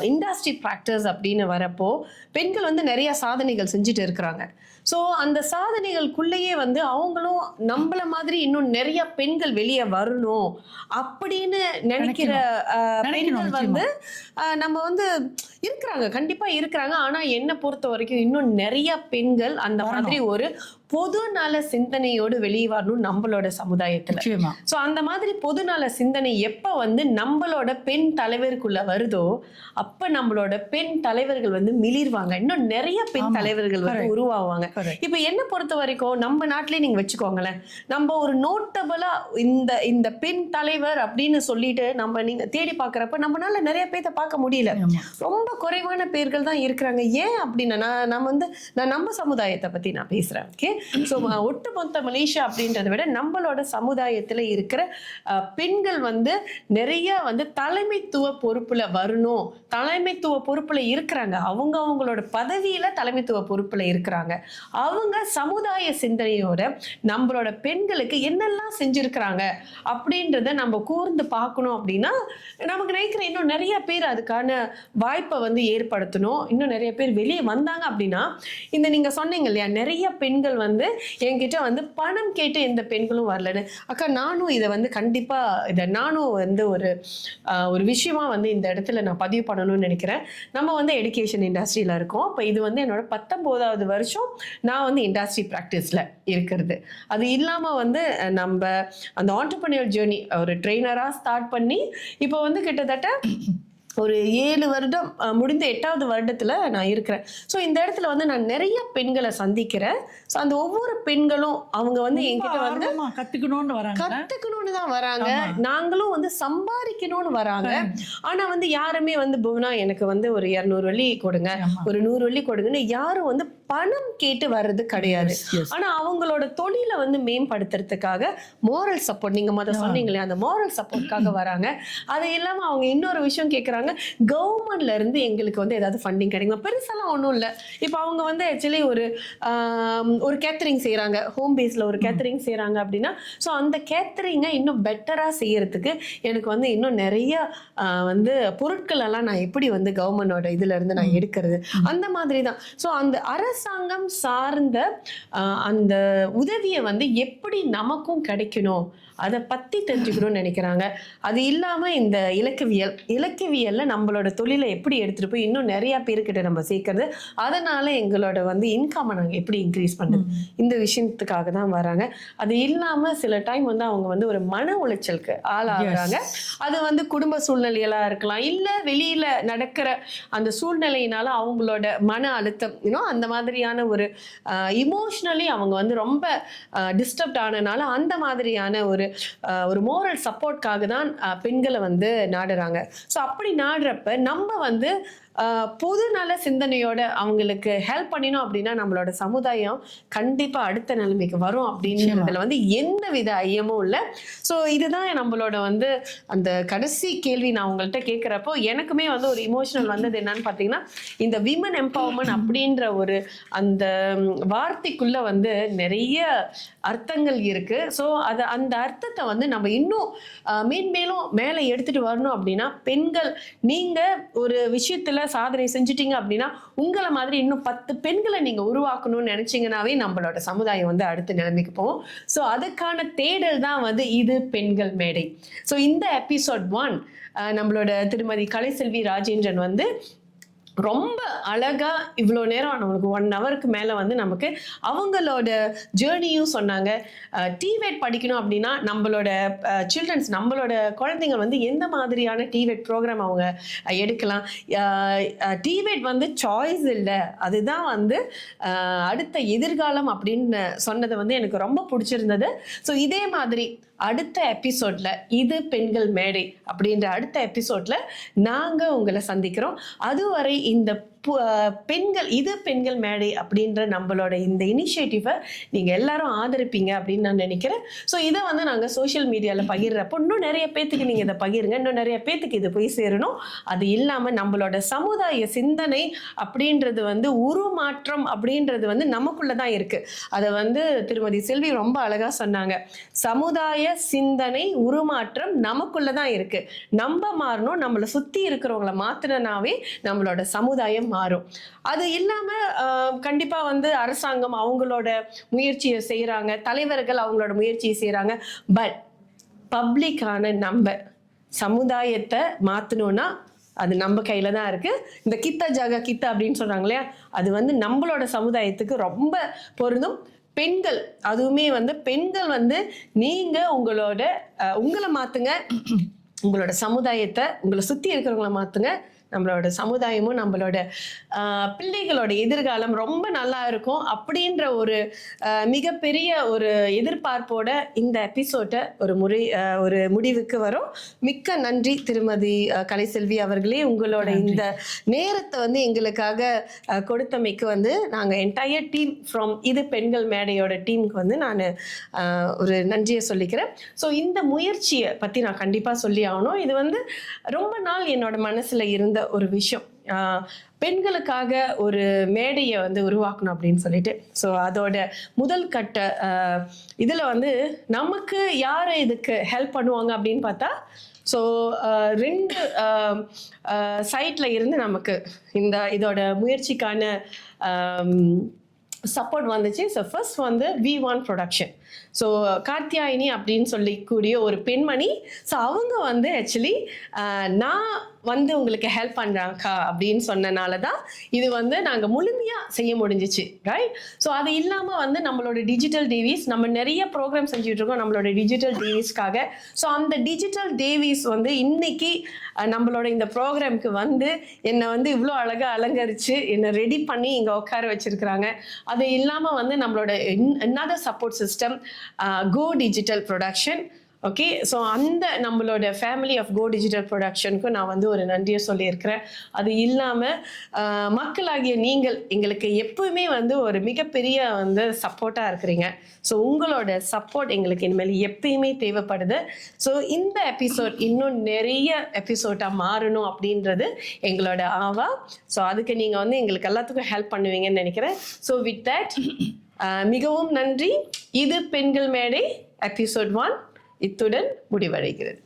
இண்டஸ்ட்ரி ப்ராக்டிஸ் அப்படின்னு வரப்போ பெண்கள் வந்து நிறைய சாதனைகள் செஞ்சுட்டு இருக்கிறாங்க. ஸோ அந்த சாதனைகளுக்குள்ளேயே வந்து அவங்களும் நம்மள மாதிரி இன்னும் நிறைய பெண்கள் வெளியே வரணும் அப்படின்னு நினைக்கிற பெண்கள் வந்து நம்ம வந்து இருக்கிறாங்க, கண்டிப்பா இருக்கிறாங்க. ஆனா என்ன பொறுத்த வரைக்கும் இன்னும் நிறைய பெண்கள் அந்த மாதிரி ஒரு பொது நல சிந்தனையோடு வெளியே வரணும் நம்மளோட சமுதாயத்துல. சோ அந்த மாதிரி பொது நல சிந்தனை எப்ப வந்து நம்மளோட பெண் தலைவருக்குள்ள வருதோ அப்ப நம்மளோட பெண் தலைவர்கள் வந்து மிளிர்வாங்க, இன்னும் நிறைய பெண் தலைவர்கள் வந்து உருவாவாங்க. இப்ப என்ன பொறுத்த வரைக்கும் நம்ம நாட்டிலே நீங்க வச்சுக்கோங்களேன், நம்ம ஒரு நோட்டபிளா இந்த பெண் தலைவர் அப்படின்னு சொல்லிட்டு நம்ம நீங்க தேடி பாக்குறப்ப நம்மளால நிறைய பேர்த்த பார்க்க முடியல, ரொம்ப குறைவான பேர்கள் தான் இருக்கிறாங்க. ஏன் அப்படின்னா நான் நம்ம சமுதாயத்தை பத்தி நான் பேசுறேன். ஓகே, ஸோ ஒட்டுமொத்த மலேசியா அப்படின்றத விட நம்மளோட சமுதாயத்துல இருக்கிற பெண்கள் வந்து நிறைய வந்து தலைமைத்துவ பொறுப்புல வரணும், தலைமைத்துவ பொறுப்புல இருக்கிறாங்க, அவங்களோட பதவியில தலைமைத்துவ பொறுப்புல இருக்கிறாங்க. அவங்க சமுதாய சிந்தனையோட நம்மளோட பெண்களுக்கு என்னெல்லாம் செஞ்சிருக்கிறாங்க அப்படின்றத நம்ம கூர்ந்து பார்க்கணும். அப்படின்னா நமக்கு நினைக்கிற இன்னும் நிறைய பேர் அதுக்கான வாய்ப்பை வந்து ஏற்படுத்தணும். இன்னும் நிறைய பேர் வெளியே வந்தாங்க அப்படின்னா, நீங்க சொன்னீங்க இல்லையா, நிறைய பெண்கள் வந்து என்கிட்ட வந்து பணம் கேட்டு எந்த பெண்களும் வரலன்னு. அக்கா நானும் இதை வந்து கண்டிப்பா நானும் வந்து ஒரு விஷயமா வந்து இந்த இடத்துல நான் பதிவு பண்ணணும்னு நினைக்கிறேன். நம்ம வந்து எடுகேஷன் இண்டஸ்ட்ரியில இருக்கோம். இப்போ இது வந்து என்னோட 19வது வருஷம் நான் வந்து இண்டஸ்ட்ரி ப்ராக்டிஸ்ல இருக்கிறது. அது இல்லாம வந்து நம்ம அந்த ஆண்டர்பிரினியர் ஜேர்னி ஒரு ட்ரெயினரா ஸ்டார்ட் பண்ணி இப்போ வந்து கிட்டத்தட்ட ஒரு 7 வருடம் முடிந்த 8வது வருடத்துல நான் இருக்கிறேன். ஸோ இந்த இடத்துல வந்து நான் நிறைய பெண்களை சந்திக்கிறேன். ஸோ அந்த ஒவ்வொரு பெண்களும் அவங்க வந்து என்கிட்ட வந்து கத்துக்கணும்னு தான் வராங்க, நாங்களும் வந்து சம்பாதிக்கணும்னு வராங்க. ஆனா வந்து யாருமே வந்து புவனா எனக்கு வந்து ஒரு 200 வெள்ளி கொடுங்க, ஒரு 100 வெள்ளி கொடுங்கன்னு யாரும் வந்து பணம் கேட்டு வர்றது கிடையாது. ஆனா அவங்களோட தொழிலை வந்து மேம்படுத்துறதுக்காக மோரல் சப்போர்ட், நீங்க முதல்ல சொன்னீங்களே அந்த மோரல் சப்போர்ட்காக வராங்க. அது இல்லாம அவங்க இன்னொரு விஷயம் கேட்கறாங்க, கவர்மெண்ட்ல இருந்து எங்களுக்கு வந்து ஏதாவது ஃபண்டிங் கிடைக்கும். பெருசாலாம் ஒன்றும் இல்லை. இப்போ அவங்க வந்து ஆக்சுவலி ஒரு கேத்தரிங் செய்யறாங்க, ஹோம் பேஸ்ல ஒரு கேத்தரிங் செய்யறாங்க அப்படின்னா, ஸோ அந்த கேத்தரிங்கை இன்னும் பெட்டரா செய்யறதுக்கு எனக்கு வந்து இன்னும் நிறைய வந்து பொருட்கள் எல்லாம் நான் எப்படி வந்து கவர்மெண்டோட இதுல இருந்து நான் எடுக்கிறது, அந்த மாதிரி தான். ஸோ அந்த அரசாங்கம் சார்ந்த அந்த உதவியை வந்து எப்படி நமக்கும் கிடைக்கணும் அதை பத்தி தெரிஞ்சுக்கணும்னு நினைக்கிறாங்க. அது இல்லாம இந்த இலக்கியவியல்ல நம்மளோட தொழிலை எப்படி எடுத்துட்டு போய் இன்னும் நிறைய பேருக்கிட்ட நம்ம சேர்க்கறது, அதனால எங்களோட வந்து இன்கம் நாங்க எப்படி இன்க்ரீஸ் பண்றது, இந்த விஷயத்துக்காக தான் வராங்க. அது இல்லாம சில டைம் வந்து அவங்க வந்து ஒரு மன உளைச்சலுக்கு ஆளாகிறாங்க. அது வந்து குடும்ப சூழ்நிலைகளா இருக்கலாம், இல்ல வெளியில நடக்கிற அந்த சூழ்நிலையினால அவங்களோட மன அழுத்தம் அந்த மாதிரியான ஒரு இமோஷனலி அவங்க வந்து ரொம்ப டிஸ்டர்ப்ட் ஆனனால அந்த மாதிரியான ஒரு மோரல் சப்போர்ட்காக தான் பெண்களை வந்து நாடுறாங்க. ஸோ அப்படி நாடுறப்ப நம்ம வந்து பொது நல சிந்தனையோட அவங்களுக்கு ஹெல்ப் பண்ணினோம் அப்படின்னா நம்மளோட சமுதாயம் கண்டிப்பா அடுத்த நிலைமைக்கு வரும் அப்படின்றதுல வந்து எந்த வித ஐயமும் இல்லை. ஸோ இதுதான் நம்மளோட வந்து அந்த கடைசி கேள்வி நான் உங்கள்கிட்ட கேட்குறப்போ எனக்குமே வந்து ஒரு இமோஷனல் வந்தது என்னன்னு பார்த்தீங்கன்னா, இந்த விமன் எம்பவர்மெண்ட் அப்படின்ற ஒரு அந்த வார்த்தைக்குள்ள வந்து நிறைய அர்த்தங்கள் இருக்கு. ஸோ அந்த அர்த்தத்தை வந்து நம்ம இன்னும் மேன்மேலும் மேலே எடுத்துட்டு வரணும் அப்படின்னா, பெண்கள் நீங்க ஒரு விஷயத்துல சாதனை செஞ்சுட்டீங்க அப்படின்னா உங்களை மாதிரி இன்னும் 10 பெண்களை நீங்க உருவாக்கணும்னு நினைச்சீங்கன்னாவே நம்மளோட சமுதாயம் வந்து அடுத்த நிலைமைக்கு போகும். ஸோ அதுக்கான தேடல் தான் வந்து இது பெண்கள் மேடை. ஸோ இந்த எபிசோட் 1 நம்மளோட திருமதி கலைசெல்வி ராஜேந்திரன் வந்து ரொம்ப அழகா இவ்வளோ நேரம் நம்மளுக்கு 1 ஹவருக்கு மேலே வந்து நமக்கு அவங்களோட ஜேர்னியும் சொன்னாங்க. டிவேட் படிக்கணும் அப்படின்னா நம்மளோட சில்ட்ரன்ஸ், நம்மளோட குழந்தைங்க வந்து எந்த மாதிரியான டிவேட் ப்ரோக்ராம் அவங்க எடுக்கலாம், டிவேட் வந்து சாய்ஸ் இல்லை, அதுதான் வந்து அடுத்த எதிர்காலம் அப்படின்னு சொன்னதை வந்து எனக்கு ரொம்ப பிடிச்சிருந்தது. ஸோ இதே மாதிரி அடுத்த எபிசோட்ல இது பெண்கள் மேடை அப்படின்ற அடுத்த எபிசோட்ல நாங்க உங்களை சந்திக்கிறோம். அதுவரை இந்த பெண்கள் மேடை அப்படின்ற நம்மளோட இந்த இனிஷியேட்டிவை நீங்க எல்லாரும் ஆதரிப்பீங்க அப்படின்னு நான் நினைக்கிறேன். ஸோ இதை வந்து நாங்கள் சோஷியல் மீடியால பகிர்றப்போ இன்னும் நிறைய பேத்துக்கு நீங்க இதை பகிருங்க, இன்னும் நிறைய பேத்துக்கு இது போய் சேரணும். அது இல்லாம நம்மளோட சமுதாய சிந்தனை அப்படின்றது வந்து உருமாற்றம் அப்படின்றது வந்து நமக்குள்ளதான் இருக்கு. அதை வந்து திருமதி செல்வி ரொம்ப அழகா சொன்னாங்க. சமுதாய சிந்தனை உருமாற்றம் நமக்குள்ளதான் இருக்கு. நம்ம மாறணும், நம்மளை சுத்தி இருக்கிறவங்களை மாத்தினாவே நம்மளோட சமுதாயம் மாறும். அது இல்லாமல் கண்டிப்பாக வந்து அரசாங்கம் அவங்களோட முயற்சியை செய்கிறாங்க, தலைவர்கள் அவங்களோட முயற்சியை செய்கிறாங்க. பட் பப்ளிக்கான நம்ம சமுதாயத்தை மாற்றணும்னா அது நம்ம கையில தான் இருக்கு. இந்த கித்த ஜாக கித்த அப்படின்னு சொல்றாங்க இல்லையா, அது வந்து நம்மளோட சமுதாயத்துக்கு ரொம்ப பொருந்தும். பெண்கள், அதுவுமே வந்து பெண்கள் வந்து நீங்க உங்களை மாத்துங்க, உங்களோட சமுதாயத்தை, உங்களை சுத்தி இருக்கிறவங்கள மாத்துங்க. நம்மளோட சமுதாயமும் நம்மளோட பிள்ளைகளோட எதிர்காலம் ரொம்ப நல்லா இருக்கும் அப்படின்ற ஒரு மிகப்பெரிய ஒரு எதிர்பார்ப்போட இந்த எபிசோட்டை ஒரு முடிவுக்கு வரும். மிக்க நன்றி திருமதி கலைசெல்வி அவர்களே. உங்களோட இந்த நேரத்தை வந்து எங்களுக்காக கொடுத்தமைக்கு வந்து நாங்கள் என்டையர் டீம் ஃப்ரம் இது பெண்கள் மேடையோட டீமுக்கு வந்து நான் ஒரு நன்றியை சொல்லிக்கிறேன். ஸோ இந்த முயற்சியை பற்றி நான் கண்டிப்பாக சொல்லி ஆகணும். இது வந்து ரொம்ப நாள் என்னோட மனசில் இருந்த ஒரு விஷயம். பெண்களுக்காக ஒரு மேடையை வந்து உருவாக்கணும் அப்படின்னு சொல்லிட்டு. ஸோ அதோட முதல் கட்ட இதில் வந்து நமக்கு யார் இதுக்கு ஹெல்ப் பண்ணுவாங்க அப்படின்னு பார்த்தா, ஸோ 2 சைட்ல இருந்து நமக்கு இதோட முயற்சிக்கான சப்போர்ட் வந்துச்சு. ஸோ ஃபர்ஸ்ட் வந்து V1 ப்ரொடக்ஷன். ஸோ கார்த்தியாயினி அப்படின்னு சொல்லிக்கூடிய ஒரு பெண்மணி, ஸோ அவங்க வந்து ஆக்சுவலி நான் வந்து உங்களுக்கு ஹெல்ப் பண்ணுறாங்கக்கா அப்படின்னு சொன்னனால தான் இது வந்து நாங்கள் முழுமையாக செய்ய முடிஞ்சிச்சு, ரைட்? ஸோ அது இல்லாமல் வந்து நம்மளோட டிஜிட்டல் டேவிஸ், நம்ம நிறைய ப்ரோக்ராம் செஞ்சுட்டு இருக்கோம் நம்மளோட டிஜிட்டல் டேவிஸ்க்காக. ஸோ அந்த டிஜிட்டல் டேவிஸ் வந்து இன்னைக்கு நம்மளோட இந்த ப்ரோக்ராமுக்கு வந்து என்னை வந்து இவ்வளோ அழகாக அலங்கரித்து என்னை ரெடி பண்ணி இங்கே உட்கார வச்சுருக்குறாங்க. அது இல்லாமல் வந்து நம்மளோட another support system go digital production. Okay, so அந்த நம்மளோட ஃபேமிலி ஆஃப் கோ டிஜிட்டல் ப்ரொடக்ஷனுக்கும் நான் வந்து ஒரு நன்றியை சொல்லியிருக்கிறேன். அது இல்லாமல் மக்களாகிய நீங்கள் எங்களுக்கு எப்பவுமே வந்து ஒரு மிகப்பெரிய வந்து சப்போர்ட்டாக இருக்கிறீங்க. ஸோ உங்களோட சப்போர்ட் எங்களுக்கு இனிமேல் எப்பயுமே தேவைப்படுது. ஸோ இந்த எபிசோட் இன்னும் நிறைய எபிசோட்டாக மாறணும் அப்படின்றது எங்களோட ஆவா. ஸோ அதுக்கு நீங்கள் வந்து எங்களுக்கு எல்லாத்துக்கும் ஹெல்ப் பண்ணுவீங்கன்னு நினைக்கிறேன். ஸோ வித் தட் மிகவும் நன்றி. இது பெண்கள் மேடை எபிசோட் 1 இத்துடன் முடிவடைகிறது.